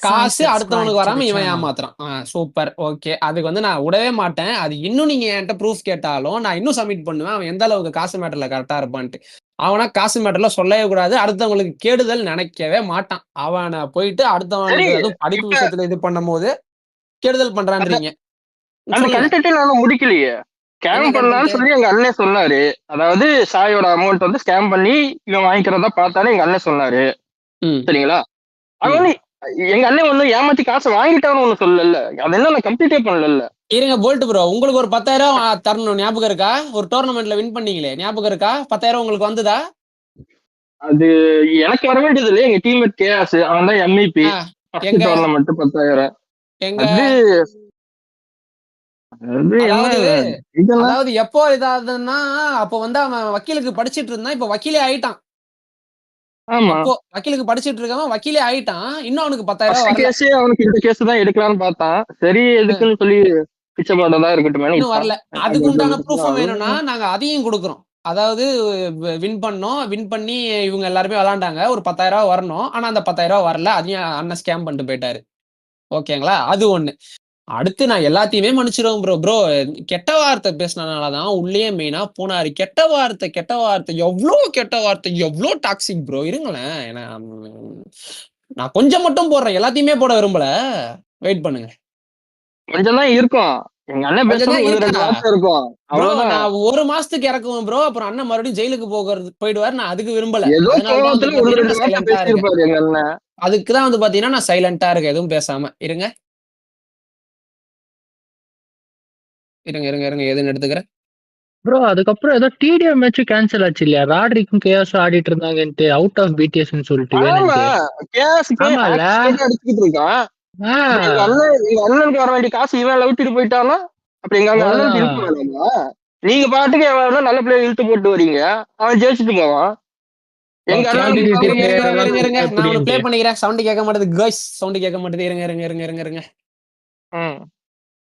காசு அடுத்தவனுக்கு வராம இவன் ஏமாத்துறான். Super, okay. அதுக்கு வந்து நான் விடவே மாட்டேன். அது இன்னும் நீங்க என்கிட்ட ப்ரூஃப் கேட்டாலும் நான் இன்னும் சப்மிட் பண்ணுவேன். அவன் எந்த அளவுக்கு காசு மேட்டர்ல கரெக்டா இருப்பான்ட்டு. அவனா காசு மேட்டர்ல சொல்லவே கூடாது. அடுத்தவங்களுக்கு கேடுதல் நினைக்கவே மாட்டான். அவனை போயிட்டு அடுத்தவனுக்கு படிப்பு விஷயத்துல இது பண்ணும் போது கெடுதல் பண்றான்றீங்க. முடிக்கலையே. ஸ்கேம் என்ன பண்ணலான்னு கண்டென்ட்? சொல்லி எங்க அண்ணன் சொன்னாரு. அதாவது சாயோட அமௌண்ட் வந்து ஸ்கேம் பண்ணி இவன் வாங்கிக்கிறதா பார்த்தாரு எங்க அண்ணன் சொன்னாரு. ம் சரிங்களா? ம். அவன் எங்க அண்ணன் ஒண்ணு ஏமாத்தி காசை வாங்கிட்டான்னு ஒண்ணு சொல்லல. அதெல்லாம் நான் கம்ப்ளீட்டே பண்ணல. இருங்க போல்ட் ப்ரோ, உங்களுக்கு ஒரு 10,000 தரணும் ஞாபகம் இருக்கா? ஒரு டோர்னமெண்ட்ல வின் பண்ணீங்களே ஞாபகம் இருக்கா? 10,000 உங்களுக்கு வந்ததா? அது எனக்கு வர வேண்டியது இல்லை. எங்க டீம்மேட் கேஸ் அவன் தான் எம்இபி. ஆ, ஃபர்ஸ்ட் எங்க டோர்னமெண்ட் 10,000. எங்க அது அது என்ன அதாவது இதெல்லாம் அதாவது எப்போ இதாதுன்னா, அப்போ வந்து அவன் வக்கீலுக்கு படிச்சிட்டு இருந்தான். இப்ப வக்கீலே ஆயிட்டான். ஆமா. அப்போ வக்கீலுக்கு படிச்சிட்டு இருக்கவன் வக்கீலே ஆயிட்டான். இன்னும் அவனுக்கு 10,000 ஃபர்ஸ்ட் வரல. கேஸே அவனுக்கு இந்த கேஸ் தான் எடுக்கலாம்னு பார்த்தான். சரி எதுக்குன்னு சொல்லி பிச்சை பாட்டதா இருக்கட்டும் இன்னும் விட்டான். வரல. அதுக்கு உண்டான ப்ரூஃபும் வேணும்னா நாங்க அதையும் கொடுக்குறோம். அதாவது வின் பண்ணோம். வின் பண்ணி இவங்க எல்லாருமே விளையாண்டாங்க. ஒரு 10,000 வரணும். ஆனா அந்த 10,000 வரல. அதையும் அண்ணன் ஸ்கேம் பண்ணிட்டு போயிட்டாரு. ஓகேங்களா? அது ஒண்ணு. அடுத்து நான் எல்லாத்தையுமே மன்னிச்சிருவேன் ப்ரோ. ப்ரோ கெட்ட வார்த்தை பேசினனாலதான் உள்ளே மெயினா போனாரு. கெட்ட வார்த்தை எவ்வளோ டாக்ஸிக் ப்ரோ. இருங்களேன், நான் கொஞ்சம் மட்டும் போடுறேன், எல்லாத்தையுமே போட விரும்பல. வெயிட் பண்ணுங்க. கொஞ்சம் தான் இருக்கும். எங்க அண்ணன் கொஞ்சம் பேசுறது தான் ஒன்று ரெண்டு இருக்கா வார்த்தை இருக்கும். ப்ரோ? அவ்வளவுதான். நான் 1 மாசத்துக்கு இறக்குவேன் ப்ரோ. அப்புறம் அண்ணன் மறுபடியும் ஜெயிலுக்கு போயிடுவாரு. நான் அதுக்கு விரும்பல. ஏதோ அதனாலதான் வந்து கோபத்துல ஒன்று பாத்தீங்கன்னா ரெண்டு நான் வார்த்தை சைலண்டா இருக்கேன். பேசியிருப்பாரு எங்க அண்ணன். அதுக்குதான் வந்து பாத்தீங்கன்னா நான் சைலண்டா இருக்கேன், எதுவும் பேசாம. இருங்க எதுன்னு எடுத்துக்கிறேன். ப்ரோ அதுக்கப்புறம் ஏதோ டிடிஎம் மேட்ச் கேன்சல் ஆச்சு இல்லையா? ராட்ரிக்கும் கேஎஸ் ஆடிட்டு இருந்தாங்கன்ட்டு அவுட் ஆஃப் பிடிஎஸ்ன்னு சொல்லிட்டு ஆமா, வேணும்ட்டு. கேஸுக்கு ஆமால. அடிச்சுக்கிட்டு இருக்கான். ஆ, எங்க அண்ணனுக்கு வர வேண்டிய காசு இவன் விட்டுட்டு போயிட்டானா அப்படி எங்க அண்ணனுக்கு அவ்வளவுதான். இழுத்து வேணாமா? நீங்க பாட்டுக்கு எவ்வளவு நல்ல பிள்ளைய இழுத்து போட்டு வரீங்க. அவன் ஜெயிச்சுட்டு போவான். எங்க Okay, அண்ணனுக்கு candidate problem பேர் இருக்காது. இருங்க. நான் ஒன்னு எப்படின்ட்டு. ப்ளே பண்ணிக்கிறேன். சவுண்ட் கேட்க மாட்டேது கைஸ். சவுண்ட் கேட்க மாட்டேது. இருங்க. ம்.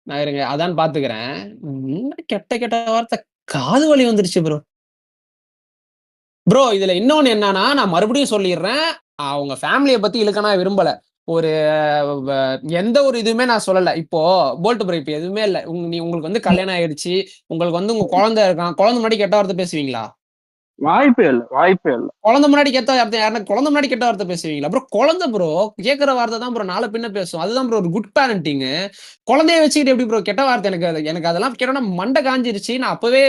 நான் இருங்க அதான் பாத்துக்கிறேன். கெட்ட வார்த்தை காது வலி வந்துருச்சு ப்ரோ. ப்ரோ இதுல இன்னொன்னு என்னன்னா, நான் மறுபடியும் சொல்லிடுறேன். அவங்க ஃபேமிலியை பத்தி இழுக்கனா விரும்பல. ஒரு எந்த ஒரு இதுவுமே நான் சொல்லல. இப்போ போல்ட் ப்ரோ இப்ப எதுவுமே இல்ல. உங்களுக்கு வந்து கல்யாணம் ஆயிடுச்சு, உங்களுக்கு வந்து உங்க குழந்தை இருக்கான். குழந்தை முன்னாடி கெட்ட வார்த்தை பேசுவீங்களா? வாய்ப்பே இல்ல. குழந்தை முன்னாடி கெட்ட வார்த்தை யாருன்னா குழந்தை முன்னாடி கெட்ட வார்த்தை பேசுவீங்களா ப்ரோ? குழந்தை ப்ரோ கேட்கிற வார்த்தை தான் ப்ரோ நாளை பின்ன பேசும். அதுதான் ப்ரோ ஒரு குட் பேரண்டிங். குழந்தைய வச்சுக்கிட்டு எப்படி ப்ரோ கெட்ட வார்த்தை? எனக்கு அதெல்லாம் கேட்டோம்னா மண்டை காஞ்சிருச்சு. நான் அப்பவே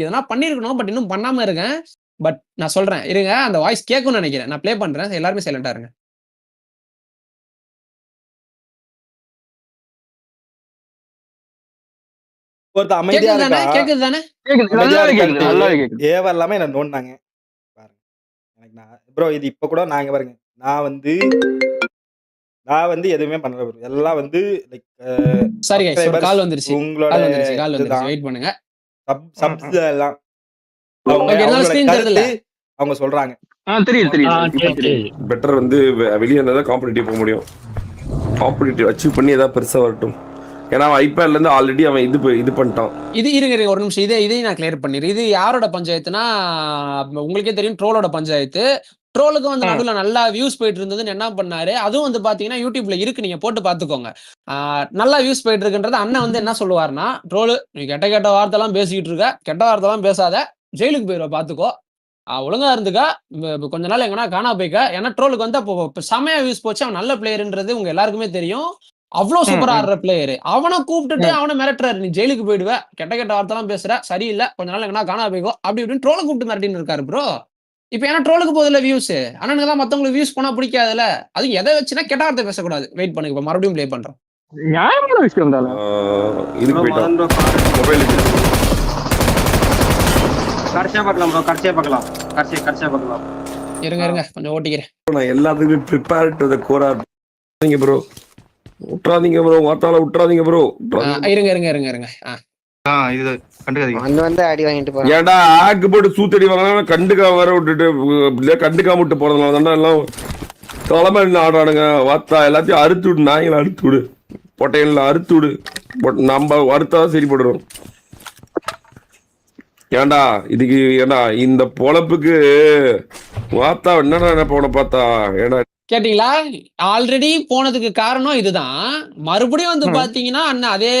எதனா பண்ணிருக்கணும், பட் இன்னும் பண்ணாம இருக்கேன். பட் நான் சொல்றேன் இருங்க, அந்த வாய்ஸ் கேட்கும்னு நினைக்கிறேன். நான் ப்ளே பண்றேன், எல்லாருமே சைலண்டா இருங்க. ஒருத்த அமைதியா இருக்கா? கேக்குது தானே? நல்லாவே கேக்குது. தேவை இல்லாம என்ன நோண்டாங்க பாருங்க. எனக்கு ப்ரோ இது இப்ப கூட நாங்க பாருங்க, நான் வந்து எதுவுமே பண்ணல ப்ரோ. எல்லாம் வந்து லைக் சரி गाइस, ஒரு கால் வந்துருச்சு. உங்களோட கால் வந்துருச்சு. வெயிட் பண்ணுங்க. சப்ஸ் எல்லாம் ஓகே, என்னால ஸ்கிரீன் தெரியல. அவங்க சொல்றாங்க. தெரியுது. பெட்டர் வந்து வெளியே இருந்தால் தான் காம்படிட்டிவ் போக முடியும். காம்படிட்டிவ் அச்சீவ் பண்ணி ஏதாவது பெருசாக வரட்டும். ஏன்னா அவன் ஐபேட்ல இருந்து ஆல்ரெடி அவன் இது பண்ணிட்டான். இது இருங்க ஒரு நிமிஷம். இதையும் நான் கிளியர் பண்ணிடுறேன். இது யாரோட பஞ்சாயத்துனா உங்களுக்கே தெரியும், ட்ரோலோட பஞ்சாயத்து. ட்ரோலுக்கு வந்து நடுவில் நல்லா வியூஸ் போயிட்டு இருந்ததுன்னு என்ன பண்ணாரு, அதுவும் வந்து பாத்தீங்கன்னா யூடியூப்ல இருக்கு, நீங்க போட்டு பாத்துக்கோங்க. நல்லா வியூஸ் போயிட்டு இருக்குன்றது அண்ணன் வந்து என்ன சொல்லுவாருன்னா, ட்ரோலு நீ கெட்ட வார்த்தை எல்லாம் பேசிக்கிட்டு இருக்க, கெட்ட வார்த்தை எல்லாம் பேசாத, ஜெயிலுக்கு போயிடுவ பாத்துக்கோ, ஒழுங்கா இருந்துக்கா, கொஞ்ச நாள் எங்கன்னா காணா போய்க்க. ஏன்னா ட்ரோலுக்கு வந்து அப்போ செமையா வியூஸ் போச்சு. அவன் நல்ல பிளேயர்ன்றது உங்க எல்லாருக்குமே தெரியும். அவ்வளவு சூப்பரா ஆடுற பிளேயர். அவனை கூப்பிட்டுட்டு அவனை மிரட்டுறாரு, நீ ஜெயிலுக்கு போயிடுவ, கெட்ட வார்த்தை எல்லாம் பேசுற, சரியில்லை, கொஞ்ச நாள் எங்கன்னா காணா போய்க்கோ அப்படி இப்படின்னு ட்ரோலை கூப்பிட்டு மிரட்டின்னு இருக்காரு ப்ரோ. இப்ப ஏன்னா ட்ரோலுக்கு போதில்ல வியூஸ், அண்ணனுக்கு தான் மத்தவங்களுக்கு வியூஸ் போனா பிடிக்காதுல்ல. அது எதை வச்சுன்னா கெட்ட வார்த்தை பேசக்கூடாது. வெயிட் பண்ணுங்க, இப்ப மறுபடியும் ப்ளே பண்றோம். நியாயமான விஷயம் தானே. இதுக்கு போயிட்டான் மொபைல். கடைசியா பார்க்கலாம். இருங்க கொஞ்சம் ஓட்டிக்கிறேன். நான் எல்லாத்துக்குமே ப்ரிப்பேர் டு தி கோரா. நீங்க ப்ரோ விட்டுறாதீங்க ப்ரோ, வார்த்தால விட்டுறாதீங்க ப்ரோ. இருங்க. இது கண்டுக்காதீங்க. அங்க வந்து அடி வாங்கிட்டு போறான். ஏன்டா ஆக்கு போட்டு சூத்தடி வாங்கினா கண்டுக்காம வர விட்டுட்டு கண்டுக்காம விட்டு போறதுனால தானே எல்லாம் தலைமை ஆடுறானுங்க. வார்த்தா எல்லாத்தையும் அறுத்து விடு, நாய்களை அறுத்து விடு, பொட்டையெல்லாம் அறுத்து விடு. நம்ம அறுத்தாதான் சரிப்படுறோம். ஏண்டா இதுக்கு ஏண்டா இந்த பொழப்புக்கு வார்த்தா என்னடா போன பார்த்தா ஏடா கேட்டீங்களா? ஆல்ரெடி போனதுக்கு காரணம் இதுதான். மறுபடியும் வந்து பாத்தீங்கன்னா அண்ணன் அதே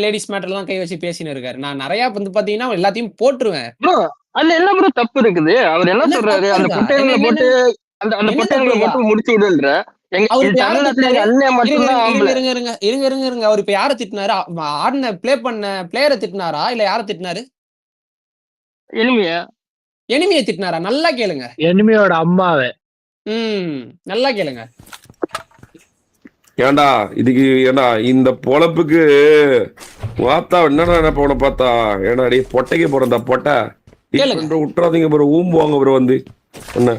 லேடிஸ் மேட்டர்ல தான் கை வச்சு பேசின்னு இருக்காரு. நான் நிறைய வந்து பாத்தீங்கன்னா எல்லாத்தையும் போட்டுருவேன். அதுல என்ன ப்ரோ தப்பு இருக்குது? அவர் என்ன சொல்றாரு, அந்த பொட்டைகளை போட்டு அந்த பொட்டைகளை மட்டும் முடிச்சு விடுன்ற அவருக்கு யாரை தமிழ்நாட்டுல திட்டினாரு? எங்க அண்ணன் இருங்க மட்டும்தான் ஆம்பளை. இருங்க இருங்க இருங்க இருங்க இருங்க அவர் இப்ப யாரை திட்டினாரு? ஆடின ப்ளே பண்ண பிளேயரை திட்டினாரா இல்ல யாரை திட்டினாரு? எளிமையா எனிமியை திட்டினாரா? நல்லா கேளுங்க. எனிமியோட அம்மாவை. நல்லா கேளுங்க. ஏன்டா இதுக்கு ஏன்டா இந்த பொழப்புக்கு வாத்தா என்னடா நினைப்ப உன பார்த்தா? ஏன்னா டே பொட்டைக்கு போறதா பொட்டை கேளுங்க. விட்டுறாதீங்க ப்ரோ, ஊம்புவாங்க ப்ரோ வந்து என்ன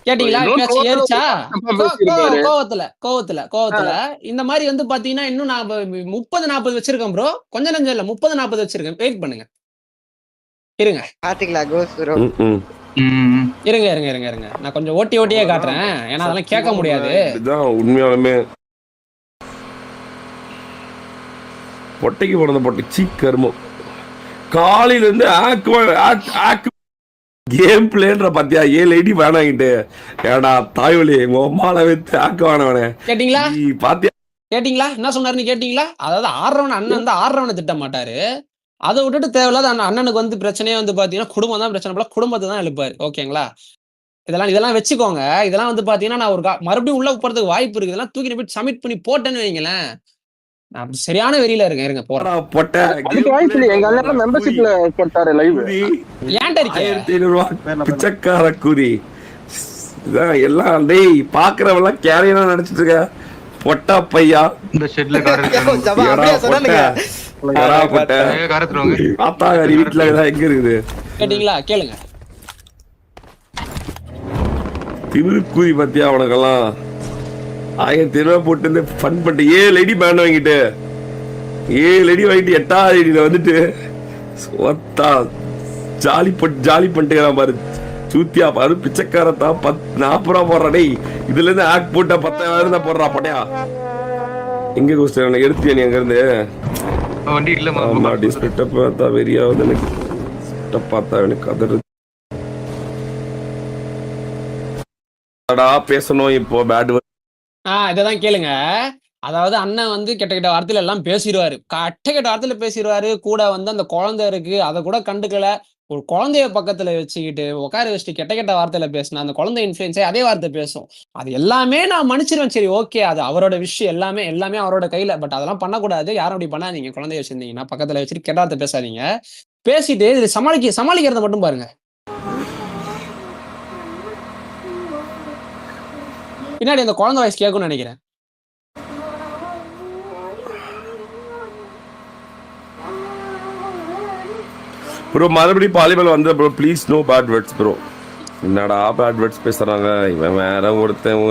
கேட்டீங்களா? ஏதோ இப்பயாச்சும் ஏறிச்சா? தப்பா பேசியிருக்காரு. கோவத்துல இந்த மாதிரி வந்து பாத்தீங்கன்னா இன்னும் நான் 30-40 வச்சிருக்கேன் ப்ரோ. கொஞ்சம் நஞ்சம் இல்ல, 30-40 வச்சிருக்கேன். வெயிட் பண்ணுங்க. இருங்க இருங்க இருங்க இருங்க இருங்க நான் கொஞ்சம் ஓட்டியே காட்டுறேன். ஏன்னா அதெல்லாம் கேட்க முடியாது. இதுதான் உண்மையாலுமே பொட்டைக்கு போறத பொட்டை சீக்கிரமும் காலையில இருந்து கேம் பிளேன்ற பாத்தியா 7 ஐடி வேணாங்கிட்டு. ஏடா தாய்வழி உமால வைத்து ஆக்குவானவனே கேட்டீங்களா? பாத்தியா கேட்டீங்களா என்ன சொன்னாருன்னு கேட்டீங்களா? அதாவது ஆடுறவன் அண்ணன் வந்து ஆடுறவனை திட்ட மாட்டாரு. அதை விட்டுட்டு தேவையில்லாத அண்ணனுக்கு வந்து பிரச்சனையே வந்து பாத்தீங்கன்னா குடும்பம் தான் பிரச்சனை போல, குடும்பத்தை தான் எழுப்பாரு. ஓகேங்களா? இதெல்லாம் வச்சுக்கோங்க. இதெல்லாம் வந்து பாத்தீங்கன்னா நான் ஒரு மறுபடியும் உள்ள போறதுக்கு வாய்ப்பு இருக்கு. இதெல்லாம் தூக்கி போய் சப்மிட் பண்ணி போட்டேன்னு வைங்களேன், நான் சரியான வெறியில இருக்கேன். இருங்க போறேன். பொட்டை அதுக்கு வாய்ப்பு இல்லை. எங்க அண்ணன் மெம்பர்ஷிப்ல போட்டாரு லைவ். ஏன்டா இருக்கீங்க? 1500 பிச்சைக்கார கூதி. இதான் எல்லாம் டேய் பாக்குறவெல்லாம் கேரியனா நினைச்சிட்டு இருக்க. பொட்டா பையா இந்த ஷெட்ல கார் ஆத்தாகாரி வீட்டுல எங்க இருக்குது? கேட்டீங்களா? கேளுங்க. திருக்கூதி பத்தியா அவனுக்கெல்லாம் 1000 ரூபாய் போட்டு ஃபன் பண்ணிட்டு 7 ஐடி பேண்ட் வாங்கிட்டு 7 ஐடி வாங்கிட்டு 8வது ஐடியில வந்துட்டு ஜாலி பண்ணிட்டு பாரு. சூத்தியா பாரு பிச்சைக்காரத்தா 40 ரூபா போடுறா. டேய் இதுல இருந்து ஆக்ட் போட்டா 10,000 தான் போடுறா பட்டையா. எங்க கோஸ்ட் எடுத்தியா நீ அங்க இருந்து? வண்டி இல்ல பார்த்தா வெறியாவது எனக்கு பார்த்தா எனக்கு அதர் பேசணும் இப்போ பேட். இதான் கேளுங்க. அதாவது அண்ணன் வந்து கெட்ட வார்த்தையில எல்லாம் பேசிடுவாரு. கெட்ட வார்த்தையில பேசிடுவாரு. கூட வந்து அந்த குழந்தை இருக்கு, அதை கூட கண்டுக்கல. ஒரு குழந்தைய பக்கத்துல வச்சுக்கிட்டு உட்கார வச்சுட்டு கெட்ட வார்த்தையில பேசினா அந்த குழந்தை இன்ஃபுளுன்ஸே அதே வார்த்தை பேசும். அது எல்லாமே நான் மன்னிச்சிருவேன். சரி ஓகே, அது அவரோட விஷயம். எல்லாமே அவரோட கையில. பட் அதெல்லாம் பண்ணக்கூடாது. யாரும் அப்படி பண்ணாதீங்க. குழந்தைய வச்சிருந்தீங்கன்னா பக்கத்துல வச்சுட்டு கெட்ட வார்த்தை பேசாதீங்க. பேசிட்டு இது சமாளிக்கிறத மட்டும் பாருங்க. பின்னாடி அந்த குழந்தை வயசு கேட்கும்னு நினைக்கிறேன். ப்ரோ மறுபடியும் பாலிமர் வந்து bro please no bad words bro. என்னடா பேட் வேர்ட்ஸ் பேசுறாங்க? இவன் வேற ஒருத்தன்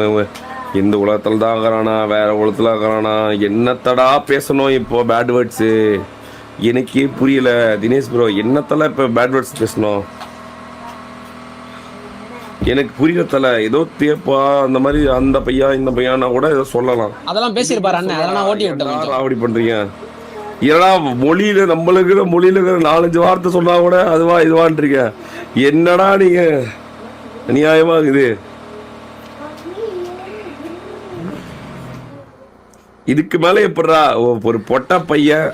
இந்த உலகத்துல தான் ஆகிறானா, வேற உலகத்துல ஆகிறானா? என்னத்தடா பேசணும் இப்போ பேட் வேர்ட்ஸு? எனக்கே புரியல தினேஷ் ப்ரோ. என்னத்தெல்லாம் இப்போ பேட் வேர்ட்ஸ் பேசணும் எனக்கு புரியல. ஏதோ தேப்பா அந்த மாதிரி அந்த பையா இந்த பையனா கூட ஏதோ சொல்லலாம். அதெல்லாம் பேசிருப்பாரு அண்ணன். அதெல்லாம் ஓட்டி விட்டேன். அப்படி பண்றீங்க ஏன்னா மொழியில நம்மளுக்கு மொழியில 4-5 வார்த்தை சொன்னா கூட அதுவா இதுவான்றீங்க. என்னடா நீங்க அநியாயமா இருக்குது. இதுக்கு மேல எப்படா ஒரு பொட்டா பையன்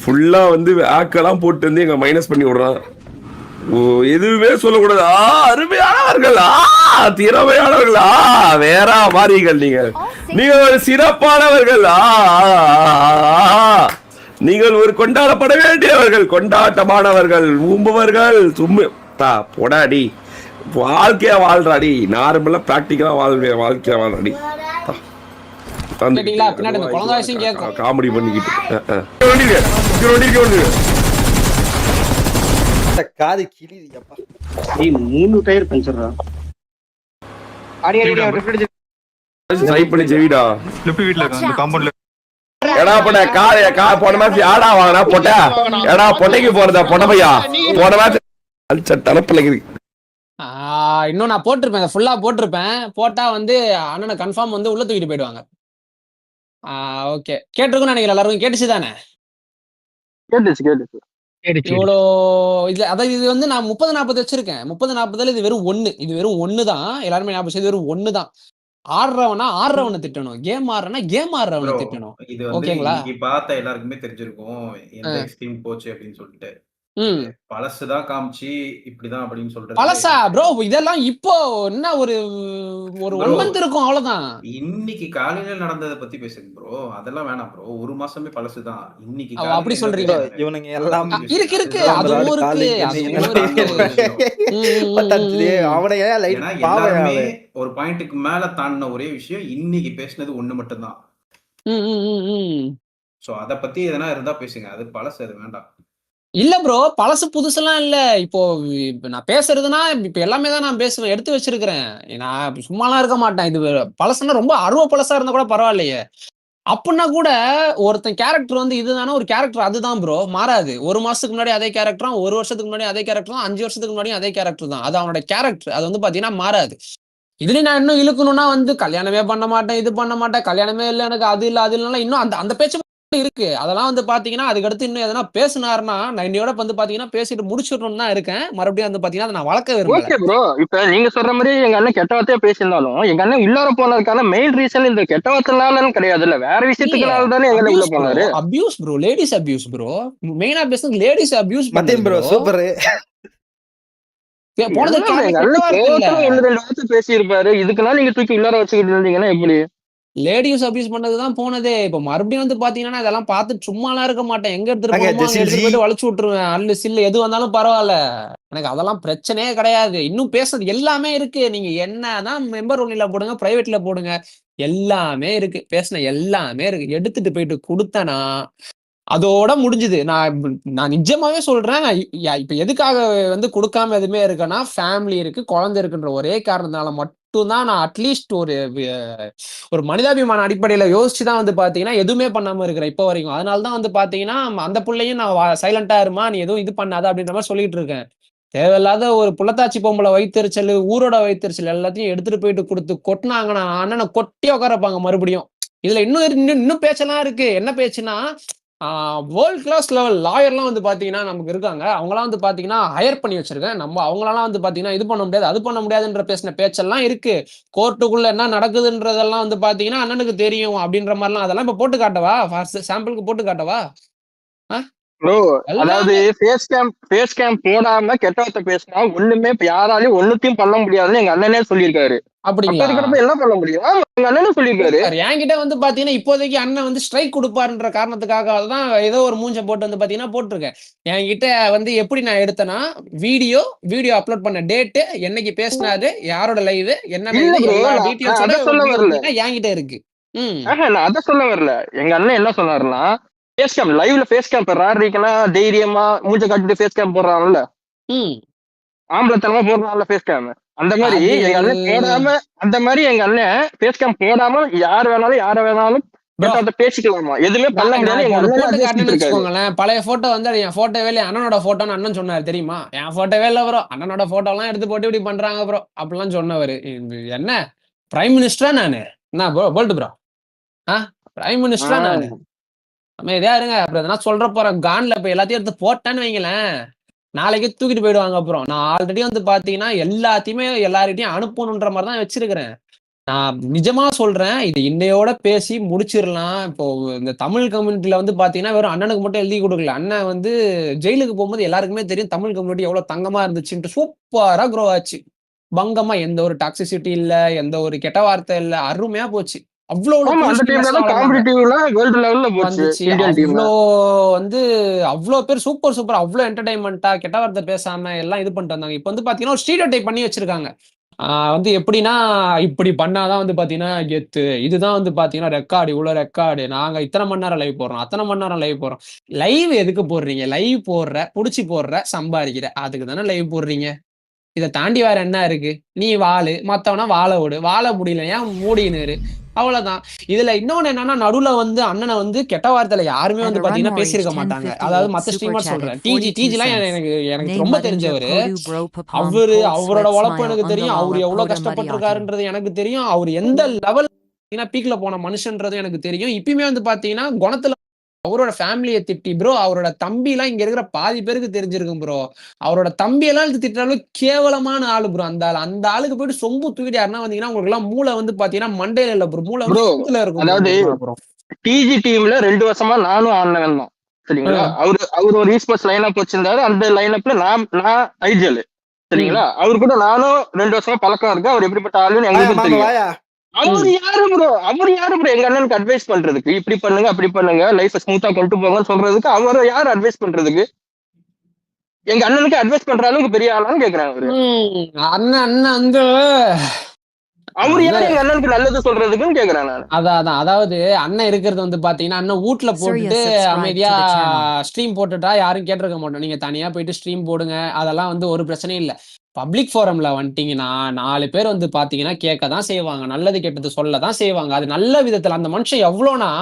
ஃபுல்லா வந்து ஆக்கெல்லாம் போட்டு வந்து எங்க மைனஸ் பண்ணி விடுறான். எதுவுமே சொல்லக்கூடாது. அருமையானவர்கள், திறமையானவர்கள், வேற மாறீர்கள். நீங்கள் ஒரு சிறப்பானவர்கள், நீங்கள் ஒரு கொண்டாடப்பட வேண்டியவர்கள், கொண்டாட்டமானவர்கள், ஊம்புவர்கள். சும்மா போடாடி வாழ்க்கையா வாழ்றாடி. நார்மலா பிராக்டிக்கலா வாழ்க்கையா வாழ்றாடி. காமெடி பண்ணிக்கிட்டு காது கிளிது. அப்பா 3 டயர் பஞ்சர்ரா. ட்ரை பண்ணி ஜெவிடா. லெஃப்ட் வீட்ல இருக்க அந்த காம்பவுண்ட்ல எடா போட கார் போன மாதிரி ஆடா வாங்கனா போட்ட. எடா பொட்டைக்கு போறதா பொட்ட பையா போன மாதிரி அல்ச தலப்பலகிரி. இன்னும் நான் போட்டிருப்பேன், ஃபுல்லா போட்டிருப்பேன். போட்டா வந்து அண்ணனை கன்ஃபார்ம் வந்து உள்ள தூக்கிட்டு போயிடுவாங்க. ஓகே, கேட்டிருக்கும்னு நினைக்கிறேன். எல்லாருக்கும் கேட்டுச்சு தானே? கேட்டுச்சு. இவ்வளோ இது அதாவது இது வந்து நான் 30-40 வச்சிருக்கேன். 30-40 இது வெறும் 1. இது வெறும் 1 தான். எல்லாருமே ஞாபகம் செய்து வெறும் 1 தான். ஆடுறவனை திட்டணும். கேம் ஆடுறவனை திட்டணும். இது வந்து ஓகேங்களா? இன்னைக்கு பார்த்த எல்லாருக்குமே தெரிஞ்சிருக்கும் எந்த எக்ஸ்ட்ரீம் போச்சு அப்படின்னு சொல்லிட்டு. ம். பழசுதான் காமிச்சு இப்படிதான் அப்படின்னு சொல்றது பழசா ப்ரோ? இதெல்லாம் இப்போ என்ன ஒரு 1 மந்த் இருக்கும், அவ்வளவுதான். இன்னைக்கு காலையில நடந்ததை பத்தி பேசுங்க ப்ரோ. அதெல்லாம் வேணாம் ப்ரோ. 1 மாசமே பழசுதான். இன்னைக்கு அப்படி காலையில சொல்றீங்க. இவனுங்க எல்லாம் இருக்கு அதுவும் இருக்கு அவனையே ஏன்னா எல்லாருமே ஒரு பாயிண்ட்டுக்கு மேல தாண்டின ஒரே விஷயம் இன்னைக்கு பேசினது ஒண்ணு மட்டும்தான். சோ அத பத்தி எதனா இருந்தா பேசுங்க. அது பழசு, அது வேண்டாம். இல்ல ப்ரோ, பழசு புதுசுலாம் இல்ல. இப்போ நான் பேசுறதுன்னா இப்ப எல்லாமே தான் நான் பேசுவேன், எடுத்து வச்சிருக்கிறேன். நான் சும்மாலாம் இருக்க மாட்டேன். இது பழசுன்னா ரொம்ப அருவ பழசா இருந்தா கூட பரவாயில்லையே. அப்படின்னா கூட ஒருத்தன் கேரக்டர் வந்து இதுதானே ஒரு கேரக்டர், அதுதான் ப்ரோ, மாறாது. 1 மாசத்துக்கு முன்னாடி அதே கேரக்டர், 1 வருஷத்துக்கு முன்னாடி அதே கேரக்டர் தான், 5 வருஷத்துக்கு முன்னாடி அதே கேரக்டர் தான். அது அவனோட கேரக்டர். அது வந்து பாத்தீங்கன்னா மாறாது. இதுலயும் நான் இன்னும் இழுக்கணும்னா வந்து கல்யாணமே பண்ண மாட்டேன், இது பண்ண மாட்டேன், கல்யாணமே இல்லை எனக்கு, அது இல்ல அது இல்லைன்னா இன்னும் அந்த அந்த பேச்சு இருக்கு. அதெல்லாம் வந்து பாத்தீங்கன்னா அதுக்கடுத்து இன்னும் எதனா பேசினாருன்னா நான் இன்னையோட வந்து பாத்தீங்கன்னா பேசிட்டு முடிச்சிடணும்னு தான் இருக்கேன். மறுபடியும் வந்து பாத்தீங்கன்னா அதை நான் வளர்க்க விரும்பல. ஓகே ப்ரோ, இப்ப நீங்க சொல்ற மாதிரி எங்க அண்ணன் கெட்ட வார்த்தையா பேசியிருந்தாலும் எங்க அண்ணன் உள்ளார போனதுக்கான மெயின் ரீசன் இந்த கெட்ட வார்த்தைனாலும் கிடையாது, இல்ல வேற விஷயத்துக்குனால தானே எங்க அண்ணன் உள்ள போனாரு. Abuse bro, ladies abuse bro. மெயினா பேசுறது லேடிஸ் அபியூஸ் மத்தியம் ப்ரோ. சூப்பர். போனது எங்க அண்ணன் கோவத்துல 1-2 வார்த்தை பேசியிருப்பாரு, இதுக்குனால நீங்க தூக்கி உள்ளார வச்சுக்கிட்டு இருந்தீங்கன்னா எப்படி? லேடிஸ் அபியூஸ் பண்ணதுதான் போனதே. இப்ப மறுபடியும் வந்து பாத்தீங்கன்னா இதெல்லாம் பார்த்து சும்மாலாம் இருக்க மாட்டேன். எங்க எடுத்துட்டு போகணுமோ அங்க எடுத்துட்டு போயிட்டு வளைச்சு விட்டுருவேன். அல்லு சில்லு எது வந்தாலும் பரவாயில்ல, எனக்கு அதெல்லாம் பிரச்சனையே கிடையாது. இன்னும் பேசுறது எல்லாமே இருக்கு. நீங்க என்னதான் மெம்பர் ஒன்னில போடுங்க, பிரைவேட்ல போடுங்க, எல்லாமே இருக்கு. பேசின எல்லாமே இருக்கு. எடுத்துட்டு போயிட்டு கொடுத்தனா அதோட முடிஞ்சுது. நான் நிஜமாவே சொல்றேன். இப்ப எதுக்காக வந்து கொடுக்காம எதுவுமே இருக்கேன்னா, ஃபேமிலி இருக்கு, குழந்தை இருக்குன்ற ஒரே காரணத்தினால மட்டும்தான் நான் அட்லீஸ்ட் ஒரு மனிதாபிமான அடிப்படையில யோசிச்சுதான் வந்து பாத்தீங்கன்னா எதுவுமே பண்ணாம இருக்கிறேன் இப்போ வரைக்கும். அதனாலதான் வந்து பாத்தீங்கன்னா அந்த புள்ளையும் நான் சைலண்டா இருமா, நீ எதுவும் இது பண்ணாத அப்படின்ற மாதிரி சொல்லிட்டு இருக்கேன். தேவையில்லாத ஒரு புள்ளத்தாச்சி பொம்பளை வைத்தறிச்சல், ஊரோட வைத்தறிச்சல் எல்லாத்தையும் எடுத்துட்டு போயிட்டு கொடுத்து கொட்டினாங்கன்னா அண்ணனை கொட்டி உட்காரப்பாங்க மறுபடியும். இதுல இன்னும் பேச்செல்லாம் இருக்கு. என்ன பேச்சுன்னா, வேர்ல்ட் கிளாஸ் லெவல் லாயர்லாம் வந்து பாத்தீங்கன்னா நமக்கு இருக்காங்க. அவங்களாம் வந்து பாத்தீங்கன்னா ஹையர் பண்ணி வச்சிருக்கேன். நம்ம அவங்களாம் வந்து பாத்தீங்கன்னா இது பண்ண முடியாது, அது பண்ண முடியாதுன்ற பேசின பேச்செல்லாம் இருக்கு. கோர்ட்டுக்குள்ள என்ன நடக்குதுன்றதெல்லாம் வந்து பாத்தீங்கன்னா அண்ணனுக்கு தெரியும் அப்படின்ற மாதிரிலாம். அதெல்லாம் இப்ப போட்டு காட்டவா? சாம்பிளுக்கு போட்டு காட்டவா? ப்ரோ, அதாவது ஃபேஸ் கேம் போடாம கெட்ட வார்த்தை பேசினா ஒண்ணுமே யாராலையும் ஒண்ணுத்தையும் பண்ண முடியாதுன்னு எங்க அண்ணனே சொல்லியிருக்காரு. அப்படிங்களா? என்ன பண்ண முடியும்? எங்க அண்ணனே சொல்லியிருக்காரு. என்கிட்ட வந்து பாத்தீங்கன்னா இப்போதைக்கு அண்ணன் வந்து ஸ்ட்ரைக் கொடுப்பாருன்ற காரணத்துக்காக தான் ஏதோ ஒரு மூஞ்ச போட்டு வந்து பாத்தீங்கன்னா போட்டிருக்கேன். என்கிட்ட வந்து எப்படி நான் எடுத்தேன்னா, வீடியோ அப்லோட் பண்ண டேட், என்னைக்கு பேசினாரு, யாரோட லைவ், என்ன எல்லா டீடைல்ஸோட என்கிட்ட இருக்கு. நான் அதை சொல்ல வரல. எங்க அண்ணன் என்ன சொன்னாருன்னா, ஃபேஸ் கேம் லைவ்ல ஃபேஸ் கேம் ராட்ரிக்குனா தைரியமா மூஞ்ச காட்டிட்டு ஃபேஸ் கேம் போடுறான்ல, ஆம்பளத்தனமா போடுறான்ல ஃபேஸ் கேம், அந்த மாதிரி எங்க அண்ணன் போடாம, அந்த மாதிரி எங்க அண்ணன் ஃபேஸ் கேம் போடாம யார வேணாலும் பேசிக்கலாமா, எதுவுமே பண்ண முடியாது. பழைய போட்டோ வந்து என் போட்டோவே இல்ல, அண்ணனோட போட்டோன்னு அண்ணன் சொன்னாரு தெரியுமா? என் போட்டோவே இல்ல ப்ரோ, அண்ணனோட போட்டோ எல்லாம் எடுத்து போட்டு இப்படி பண்றாங்க ப்ரோ அப்படிலாம் சொன்னவரு. என்ன பிரைம் மினிஸ்டரா நானு? என்ன ப்ரோ போல்ட் ப்ரோ? பிரைம் மினிஸ்டரா நானு? அமைதியா இருங்க. அப்புறம் எதனா சொல்ற போறேன் கான்ல. இப்ப எல்லாத்தையும் எடுத்து போட்டேன்னு வைங்களேன், நாளைக்கு தூக்கிட்டு போயிடுவாங்க. அப்புறம் நான் ஆல்ரெடி வந்து பாத்தீங்கன்னா எல்லாத்தையுமே எல்லார்கிட்டையும் அனுப்பணுன்ற மாதிரி தான் வச்சிருக்கிறேன். நான் நிஜமா சொல்றேன், இது இன்னையோட பேசி முடிச்சிடலாம். இப்போ இந்த தமிழ் கம்யூனிட்டியில வந்து பாத்தீங்கன்னா வெறும் அண்ணனுக்கு மட்டும் எழுதி கொடுக்கல. அண்ணன் வந்து ஜெயிலுக்கு போகும்போது எல்லாருக்குமே தெரியும் தமிழ் கம்யூனிட்டி எவ்வளவு தங்கமா இருந்துச்சுன்ட்டு. சூப்பரா க்ரோ ஆச்சு, பங்கமா, எந்த ஒரு டாக்ஸிசிட்டி இல்ல, எந்த ஒரு கெட்ட வார்த்தை இல்ல, அருமையா போச்சு. அவ்வளவு பேர் சூப்பர் அவ்வளவு என்டர்டைன்மெண்டா கெட்ட வார்த்தை பேசாம எல்லாம் இது பண்ணிட்டு வந்தாங்க. இப்ப வந்து பாத்தீங்கன்னா ஒரு ஸ்டீரியோடைப் பண்ணி வச்சிருக்காங்க. வந்து எப்படின்னா, இப்படி பண்ணாதான் வந்து பாத்தீங்கன்னா கெத்து, இதுதான் வந்து பாத்தீங்கன்னா ரெக்கார்டு, இவ்வளவு ரெக்கார்டு, நாங்க இத்தனை மணி நேரம் லைவ் போடுறோம், அத்தனை மணி நேரம் லைவ் போடுறோம். லைவ் எதுக்கு போடுறீங்க? லைவ் போடுற, புடிச்சு போடுற, சம்பாதிக்கிற, அதுக்கு தானே லைவ் போடுறீங்க. இதை தாண்டி வேற என்ன இருக்கு? நீ வாழு, மத்தவனா வாழ விடு, வாழ முடியல ஏன் மூடினு, அவ்வளவுதான். இதுல இன்னொன்னு என்னன்னா, நடுவுல வந்து அண்ணனை வந்து கெட்ட வார்த்தையில யாருமே வந்து பாத்தீங்கன்னா பேசியிருக்க மாட்டாங்க. அதாவது மத்த ஸ்ட்ரீமர் சொல்றேன், டிஜிலாம் எனக்கு ரொம்ப தெரிஞ்சவரு. அவரோட உழைப்பு எனக்கு தெரியும், அவரு எவ்வளவு கஷ்டப்பட்டிருக்காருன்றது எனக்கு தெரியும், அவர் எந்த லெவல் பீக்ல போன மனுஷன்றது எனக்கு தெரியும். இப்பயுமே வந்து பாத்தீங்கன்னா குணத்துல அவரோட ஃபேமிலியை திட்டி ப்ரோ, அவரோட தம்பி எல்லாம் இங்க இருக்கிற பாதி பேருக்கு தெரிஞ்சிருக்கும் ப்ரோ. அவரோட தம்பி எல்லாம் திட்டாலும் கேவலமான ஆளு ப்ரோ. அந்த ஆளுக்கு போயிட்டு சொம்பு தூக்கிட்டு யாருன்னா வந்தீங்கன்னா உங்களுக்கு எல்லாம் மூளை வந்து பாத்தீங்கன்னா மண்டையில இல்ல ப்ரோ, மூளை இருக்கும். அதாவது டிஜி டீம்ல 2 வருஷமா நானும் ஆனவன் தான். சரிங்களா? அவரு ஒரு ஈஸ்போர்ட்ஸ் லைனப் வச்சிருந்தாரு. அந்த லைனப்ல நான் ஐஜல் சரிங்களா? அவரு கூட நானும் 2 வருஷமா பழக்கம் இருக்கு. அவர் எப்படிப்பட்ட ஆளுன்னு வாயா எங்களுக்கு மாமா தெரியும். வாயா. அவரு யாரு ப்ரோ எங்க அண்ணனுக்கு அட்வைஸ் பண்றதுக்கு? இப்படி பண்ணுங்க அப்படி பண்ணுங்க லைஃப் ஸ்மூத்தா கொண்டு போங்கன்னு சொல்றதுக்கு அவரை யாரு அட்வைஸ் பண்றதுக்கு? எங்க அண்ணனுக்கு அட்வைஸ் பண்ற அளவுக்கு பெரிய ஆளான்னு கேக்குறாங்க அவரு. அண்ணன் வந்து அவரு யாரு எங்க அண்ணனுக்கு நல்லது சொல்றதுக்குன்னு கேக்குறேன் நான். அதாவது அண்ணன் இருக்கிறது வந்து பாத்தீங்கன்னா அண்ணன் வீட்ல போட்டுட்டு subscribe அமைதியா to the channel. ஸ்ட்ரீம் போட்டுட்டா யாரும் கேட்டிருக்க மாட்டோம். நீங்க தனியா போயிட்டு ஸ்ட்ரீம் போடுங்க, அதெல்லாம் வந்து ஒரு பிரச்சனையும் இல்ல. பப்ளிக் ஃபோரம்ல வந்துட்டீங்கன்னா 4 பேர் வந்து பாத்தீங்கன்னா கேட்க தான் செய்வாங்க, நல்லது கெட்டது சொல்ல தான் செய்வாங்க. அது நல்ல விதத்துல அந்த மனுஷன் எவ்வளோனா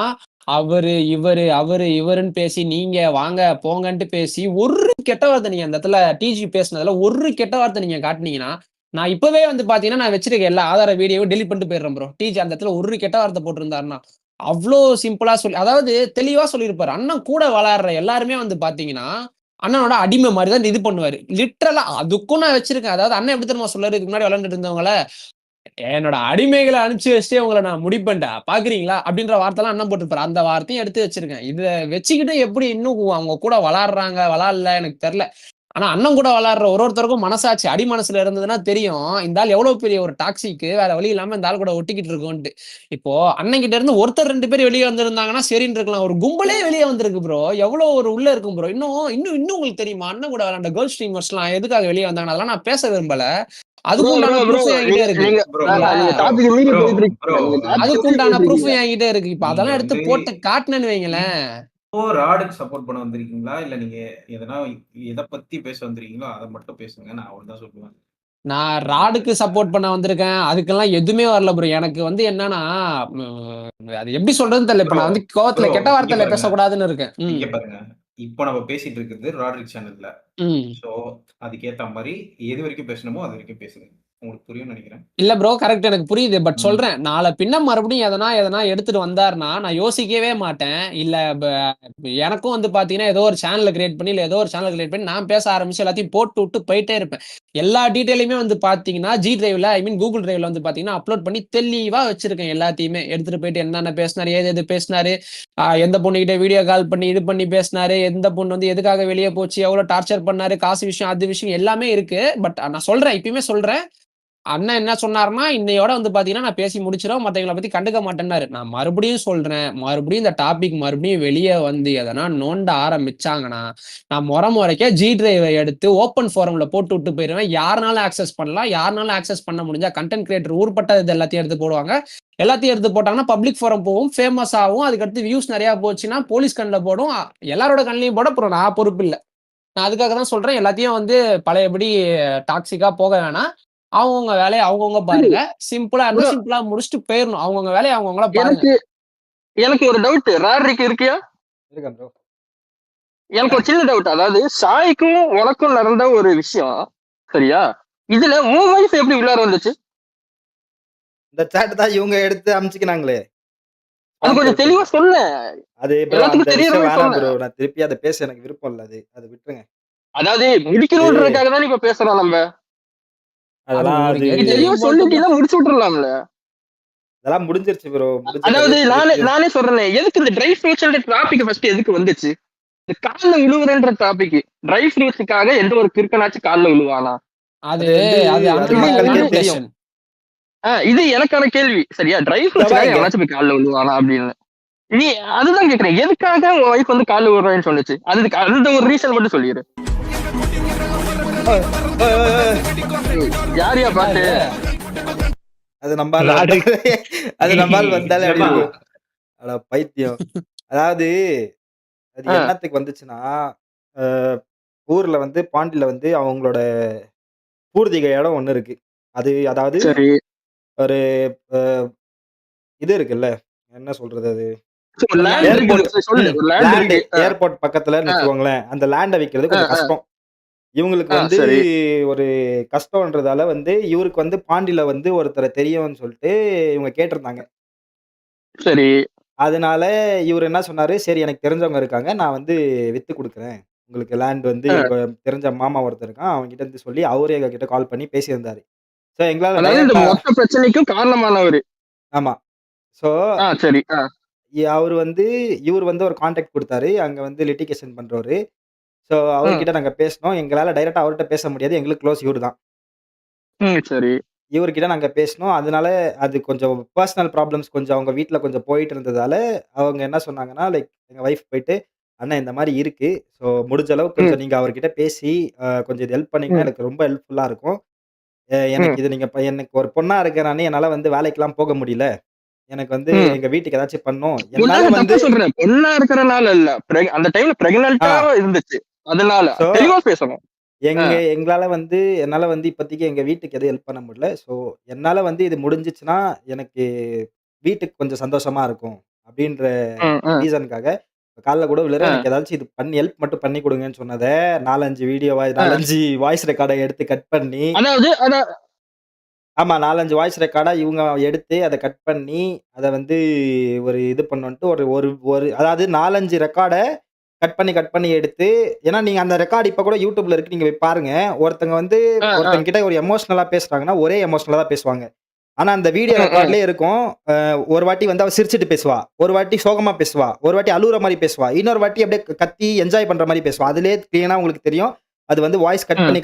இவருன்னு பேசி நீங்க வாங்க போங்கன்ட்டு பேசி ஒரு கெட்ட வார்த்தை நீங்க அந்த இடத்துல டிஜி பேசினதுல ஒரு கெட்ட வார்த்தை நீங்க காட்டினீங்கன்னா நான் இப்பவே வந்து பாத்தீங்கன்னா நான் வச்சிருக்க எல்லா ஆதார வீடியோவும் டெலிட் பண்ணிட்டு போயிடுறேன் ப்ரோ. டிஜி அந்த இடத்துல ஒரு கெட்ட வார்த்தை போட்டிருந்தாருன்னா அவ்வளோ சிம்பிளா சொல்லி, அதாவது தெளிவா சொல்லியிருப்பாரு. அண்ணன் கூட விளையாடுற எல்லாருமே வந்து பாத்தீங்கன்னா அண்ணனோட அடிமை மாதிரி தான் இது பண்ணுவாரு. லிட்டரலா அதுக்கும் நான் வச்சிருக்கேன். அதாவது அண்ணன் எப்படி தெரியுமா சொல்றாரு, இதுக்கு முன்னாடி விளையாண்டுட்டு இருந்தவங்கள என்னோட அடிமைகளை அனுப்பிச்சு வச்சுட்டே உங்களை நான் முடிப்பேன்டா பாக்குறீங்களா அப்படின்ற வார்த்தைலாம் அண்ணன் போட்டுருப்பாரு. அந்த வார்த்தையும் எடுத்து வச்சிருக்கேன். இதை வச்சுக்கிட்டு எப்படி இன்னும் அவங்க கூட விளாடல எனக்கு தெரியல. ஆனா அண்ணன் கூட விளையாடுற ஒருத்தருக்கும் மனசாட்சி அடி மனசுல இருந்ததுன்னா தெரியும் இந்த ஆள் எவ்வளவு பெரிய ஒரு டாக்ஸிக்கு வேற வழி இல்லாம இந்த ஆள் கூட ஒட்டிக்கிட்டு இருக்கோன்ட்டு. இப்போ அண்ணன் கிட்ட இருந்து ஒருத்தர் 2 பேர் வெளியே வந்திருந்தாங்கன்னா சரின்னு இருக்கலாம். ஒரு கும்பலே வெளியே வந்திருக்கு ப்ரோ. எவ்வளவு ஒரு உள்ள இருக்கும் ப்ரோ. இன்னும் உங்களுக்கு தெரியுமா அண்ணன் கூட விளையாண்ட கேர்ள் ஸ்ட்ரீமர்ஸ் எல்லாம் எதுக்காக வெளியே வந்தாங்க அதெல்லாம் நான் பேச விரும்பல. அதுக்குண்டான ப்ரூஃப் என்கிட்ட இருக்கு. அதுக்குண்டான ப்ரூஃப் என்கிட்ட இருக்கு. இப்ப அதெல்லாம் எடுத்து போட்டு காட்டினேன்னு வைங்களேன். ராடுக்கு சப்போர்ட் பண்ண வந்திருக்கீங்களா இல்ல நீங்க எதை பத்தி பேச வந்திருக்கீங்களோ அதை மட்டும் பேசுங்க. நான் அவ்வளவுதான் சொல்லுவேன். நான் ராடுக்கு சப்போர்ட் பண்ண வந்திருக்கேன். அதுக்கெல்லாம் எதுவுமே வரல ப்ரோ. எனக்கு வந்து என்னன்னா அது எப்படி சொல்றதுன்னு தெரியல. இப்ப நான் வந்து கோவத்துல கெட்ட வார்த்தையில பேசக்கூடாதுன்னு இருக்கேன். இங்க பாருங்க, இப்போ நம்ம பேசிட்டு இருக்கிறது ராட்ரிக் சேனல்ல. சோ அதுக்கேத்த மாதிரி எது வரைக்கும் பேசணுமோ அது வரைக்கும் பேசுங்க. உங்களுக்கு புரியும்னு நினைக்கிறேன். இல்ல ப்ரோ கரெக்ட் எனக்கு புரியுது. பட் சொல்றேன் நாளை பின்ன மறுபடியும் எதனா எடுத்துட்டு வந்தாருன்னா நான் யோசிக்கவே மாட்டேன். இல்ல எனக்கும் வந்து பாத்தீங்கன்னா ஏதோ ஒரு சேனல் கிரியேட் பண்ணி நான் பேச ஆரம்பிச்சு எல்லாத்தையும் போட்டு விட்டு போயிட்டே இருப்பேன். எல்லா டீட்டெயிலுமே வந்து பாத்தீங்கன்னா ஜி டிரைவ்ல கூகுள் டிரைவ்ல வந்து பாத்தீங்கன்னா அப்லோட் பண்ணி தெளிவா வச்சிருக்கேன். எல்லாத்தையுமே எடுத்துட்டு போயிட்டு என்னென்ன பேசினாரு, எது பேசினாரு, எந்த பொண்ணுகிட்ட வீடியோ கால் பண்ணி இது பண்ணி பேசினாரு, எந்த பொண்ணு வந்து எதுக்காக வெளியே போச்சு, எவ்வளவு டார்ச்சர் பண்ணாரு, காசு விஷயம் அது விஷயம் எல்லாமே இருக்கு. பட் நான் சொல்றேன் இப்பயுமே சொல்றேன் அண்ணன் என்ன சொன்னாருன்னா இன்னையோட வந்து பாத்தீங்கன்னா நான் பேசி முடிச்சிடும் மத்தவங்களை பத்தி கண்டுக்க மாட்டேன்னாரு. நான் மறுபடியும் சொல்றேன் மறுபடியும் இந்த டாபிக் மறுபடியும் வெளியே வந்து எதனா நோண்ட ஆரம்பிச்சாங்கன்னா நான் முறைக்கே ஜி டிரைவை எடுத்து ஓப்பன் ஃபோரம்ல போட்டு விட்டு போயிருவேன். யாருனாலும் ஆக்சஸ் பண்ணலாம். யாருனாலும் ஆக்சஸ் பண்ண முடிஞ்சா கண்டென்ட் கிரியேட்டர் ஊர்பட்ட இது எல்லாத்தையும் எடுத்து போடுவாங்க. எல்லாத்தையும் எடுத்து போட்டாங்கன்னா பப்ளிக் ஃபோரம் போகும், ஃபேமஸ் ஆகும். அதுக்கடுத்து வியூஸ் நிறைய போச்சுன்னா போலீஸ் கண்ணில் போடும், எல்லாரோட கண்ணிலையும் போட அப்புறம் நான் பொறுப்பு இல்லை. நான் அதுக்காக தான் சொல்றேன் எல்லாத்தையும் வந்து பழையபடி டாக்ஸிக்கா போக வேணாம். அவங்கவுங்க வேலையை அவங்கவுங்க பாருங்க. சிம்பிளா முடிச்சுட்டு போயிடணும். அவங்கவுங்க வேலையை அவங்கவுங்கள பாருங்க. எனக்கு ஒரு டவுட் ராட்ரிக்கு இருக்கியா? இருக்கேன் ப்ரோ. எனக்கு ஒரு சின்ன டவுட். அதாவது சாய்க்கும் உனக்கும் நடந்த ஒரு விஷயம் சரியா? இதுல உன் வைஃப் எப்படி உள்ளார வந்துச்சு? இந்த சாட் தான் இவங்க எடுத்து அமிச்சுக்கினாங்களே. அது கொஞ்சம் தெளிவா சொல்ல. அது எல்லாத்துக்கும் தெரியற வேணாம் ப்ரோ. நான் திருப்பி அதை பேச எனக்கு விருப்பம் இல்ல. அது விட்டுருங்க. அதாவது முடிக்கணும்ன்றதுக்காக தான் இப்ப பேசுறோம் நம்ம. அதெல்லாம் தெளிவா சொல்லிட்டீங்கன்னா முடிச்சு விட்டுறலாம்ல. அதெல்லாம் முடிஞ்சிருச்சு ப்ரோ. அதாவது நானே சொல்றேன் எதுக்கு இந்த ட்ரை ஃப்ரூட்ஸ்ன்ற டாபிக் ஃபர்ஸ்ட் எதுக்கு வந்துச்சு? இந்த கால்ல விழுவுறன்ற டாபிக் ட்ரை ஃப்ரூட்ஸ்க்காக எந்த ஒரு கிறுக்கனாச்சும் கால்ல விழுவானா? அது தெரியும். இது எனக்கான கேள்வி சரியா? ட்ரை ஃப்ரூட்ஸ்க்காக எவனாச்சும் போய் கால்ல விழுவானா அப்படின்னு நீ அதுதான் கேக்குறேன். எதுக்காக உன் வைஃப் வந்து கால்ல விழுறான்னு சொன்னுச்சு? அந்த ஒரு ரீசன் மட்டும் சொல்லிடு. யாரியா பாட்டு அது நம்பால் வந்தாலே அட பைத்தியம். அதாவது அது என்னத்துக்கு வந்துச்சுன்னா ஊர்ல வந்து பாண்டியில வந்து அவங்களோட பூர்வீக இடம் ஒண்ணு இருக்கு. அதாவது ஒரு இது இருக்குல்ல என்ன சொல்றது, அது ஏர்போர்ட் பக்கத்துல வச்சுக்கோங்களேன். அந்த லேண்ட விக்கிறது கொஞ்சம் கஷ்டம். இவங்களுக்கு வந்து ஒரு கஷ்டம்ன்றதால வந்து இவருக்கு வந்து பாண்டியில வந்து ஒருத்தரை தெரியும்னு சொல்லிட்டு இவங்க கேட்டிருந்தாங்க. சரி. அதனால இவர் என்ன சொன்னாரு, சரி எனக்கு தெரிஞ்சவங்க இருக்காங்க, நான் வந்து வித்து கொடுக்குறேன் உங்களுக்கு லேண்ட் வந்து தெரிஞ்ச மாமா ஒருத்தர் இருக்கான், அவங்க கிட்ட இருந்து சொல்லி அவரே எங்க கிட்ட கால் பண்ணி பேசியிருந்தாரு. சோ எங்களால மொத்த பிரச்சனைக்கும் காரணமானவர். ஆமா. சோ சரி அவரு வந்து இவரு வந்து ஒரு கான்டாக்ட் குடுத்தாரு. அங்க வந்து லிட்டிகேஷன் பண்றவரு. ஸோ அவர்கிட்ட நாங்க பேசினோம். எங்களால டைரக்ட்டா அவர்ட்ட பேச முடியாது. எங்களுக்கு க்ளோஸ் இவரு தான். சரி. இவர்கிட்ட நாங்க பேசினோம். அதனால அது கொஞ்சம் பெர்சனல் ப்ராப்ளம்ஸ் கொஞ்சம் அவங்க வீட்ல கொஞ்சம் போயிட்டு இருந்ததால, அவங்க என்ன சொன்னாங்கன்னா, லைக் எங்க வைஃப் போயிட்டு, "அண்ணா இந்த மாரி இருக்கு. ஸோ முடிஞ்ச அளவுக்கு ம், கொஞ்சம் நீங்க அவர்கிட்ட பேசி, கொஞ்சம் இது ஹெல்ப் பண்ணீங்கன்னா ம், எனக்கு ரொம்ப ஹெல்ப்ஃபுல்லா இருக்கும். ம், எனக்கு இது நீங்க எனக்கு ஒரு பொண்ணா இருக்கேன் நானு. என்னால வந்து வேலைக்கெல்லாம் போக முடியல. எனக்கு வந்து ம். எங்க வீட்டுக்கு ஏதாச்சும் பண்ணணும். உன்னால என்னால தப்பா வந்து சொல்றேன். பொண்ணா இருக்கறனால இல்ல. அந்த டைம்ல ஆ பிரெக்னன்ட்டா இருந்துச்சு. அதனால. ஸோ தெளிவா பேசணும். ஆ. என்னால வந்து இப்போதைக்கு எங்க வீட்டுக்கு எதுவும் ஹெல்ப் பண்ண முடியல. ஸோ என்னால வந்து இது முடிஞ்சுச்சுன்னா, எனக்கு வீட்டுக்கு கொஞ்சம் சந்தோஷமா இருக்கும். அப்படின்ற ம், ம், ரீசனுக்காக கால்ல கூட விழுறேன். ம். எனக்கு ஏதாச்சும் இது பண்ணி ஹெல்ப் மட்டும் பண்ணி குடுங்கன்னு சொன்னத 4, 5 வீடியோவா 4, ஆ. 5 வாய்ஸ் ரெக்கார்ட எடுத்து கட் பண்ணி அதாவது ஆமா 4, 5 வாய்ஸ் ரெக்கார்டா இவங்க எடுத்து அத கட் பண்ணி, அத வந்து ஒரு இது பண்ணோன்ட்டு ஒரு ஒரு ஒரு அதாவது 4, 5 ரெக்கார்ட கட் பண்ணி எடுத்து ஏன்னா நீங்க அந்த ரெக்கார்ட் இப்ப கூட YouTubeல இருக்கு. நீங்க போய் பாருங்க. ஒருத்தங்க வந்து ஆ, ஆ. ஒருத்தங்க கிட்ட ஒரு எமோஷனலா பேசுறாங்கன்னா, ஒரே எமோஷனலா தான் பேசுவாங்க. ஆனா அந்த வீடியோ ம், ம். ரெக்கார்ட்லயே இருக்கும். ஒரு வாட்டி வந்து அவ சிரிச்சுட்டு பேசுவா. ஒரு வாட்டி சோகமா பேசுவா. ஒரு வாட்டி அழுவுற மாரி பேசுவா. இன்னொரு வாட்டி அப்படியே கத்தி என்ஜாய் பண்ற மாரி பேசுவா. அதிலேயே கிளீனா உங்களுக்கு தெரியும். அது வந்து வாய்ஸ் ம்.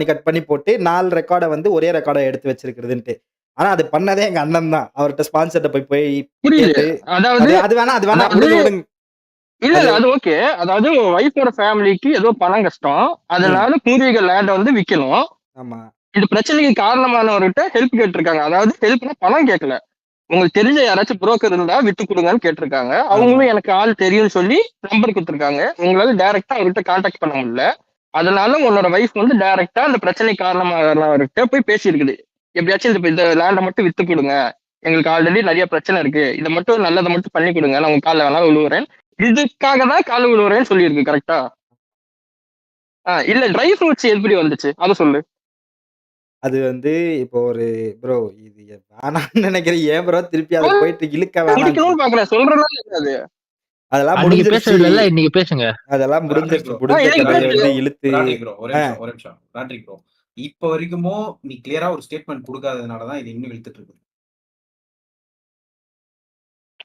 கட் பண்ணி போட்டு 4 ரெக்கார்ட வந்து ஒரே ரெக்கார்டா எடுத்து வச்சிருக்கிறதுன்ட்டு. ஆனா அது பண்ணதே எங்க அண்ணன் தான். அவர்ட்ட ஸ்பான்சர்ட்ட போய் புரியுது. கேட்டு அதாவது அது வேணா அதாவது விடுங்க. இல்ல, அது இல்ல. அது ஓகே. அதாவது உன் வைஃபோட ஃபேமிலிக்கு ஏதோ பணம் கஷ்டம். ம். அதனால பூர்வீக லேண்ட வந்து விக்கணும். ஆமா. இது பிரச்சனைக்கு காரணமானவர்கிட்ட ஹெல்ப் கேட்டிருக்காங்க. அதாவது ஹெல்ப்னா பணம் கேட்கல. உங்களுக்கு தெரிஞ்ச யாராச்சும் புரோக்கர் இருந்தா விட்டு குடுங்கன்னு கேட்டிருக்காங்க. ஆமா. அவங்களும் எனக்கு ஆள் தெரியும்னு சொல்லி நம்பர் குடுத்துருக்காங்க. உங்களால டைரக்ட்டா அவர்கிட்ட கான்டாக்ட் பண்ண முடியல. அதனால உன்னோட வைஃப் வந்து டைரக்ட்டா அந்த பிரச்சனைக்கு காரணமானவர்கிட்ட போய் பேசியிருக்குது. எப்படியாச்சும் இந்த லேண்ட மட்டும் வித்து குடுங்க. எங்களுக்கு ஆல்ரெடி நெறைய பிரச்சனை இருக்கு. இத மட்டும் நல்லத மட்டும் பண்ணி குடுங்க. நான் உங்க கால்ல வேணா விழுவுறேன். இதுக்காக தான் கால்ல விழுவுறேன்னு சொல்லியிருக்கு. கரெக்ட்டா? இல்ல ட்ரை ஃப்ரூட்ஸ் எப்படி வந்துச்சு? அத சொல்லு. அது வந்து இப்போ ஒரு ப்ரோ இது வேணான்னு நெனைக்கிறேன். ஏன் ப்ரோ திருப்பி அத சொல்லு. போயிட்டு இழுக்க வேணான்னு முடிக்கணும்னு பாக்குறேன். சொல்றேன்னா அது. அதெல்லாம் அன்னைக்கு முடிஞ்சிருச்சு. பேசுறதுல இன்னைக்கு பேசுங்க. அதெல்லாம் ராட்ரிக் முடிஞ்சிருச்சு. ப்ரோ முடிஞ்ச இன்னைக்கு கதைய பேசு. வந்து இழுத்து ராட்ரிக் ப்ரோ ஒரே ஆ நிமிஷம் ஒரே நிமிஷம் ராட்ரிக் ப்ரோ இப்ப வரைக்குமோ நீ கிளியரா ஒரு ஸ்டேட்மெண்ட் கொடுக்காததுனாலதான் இது இன்னும் இழுத்துட்டு இருக்கு.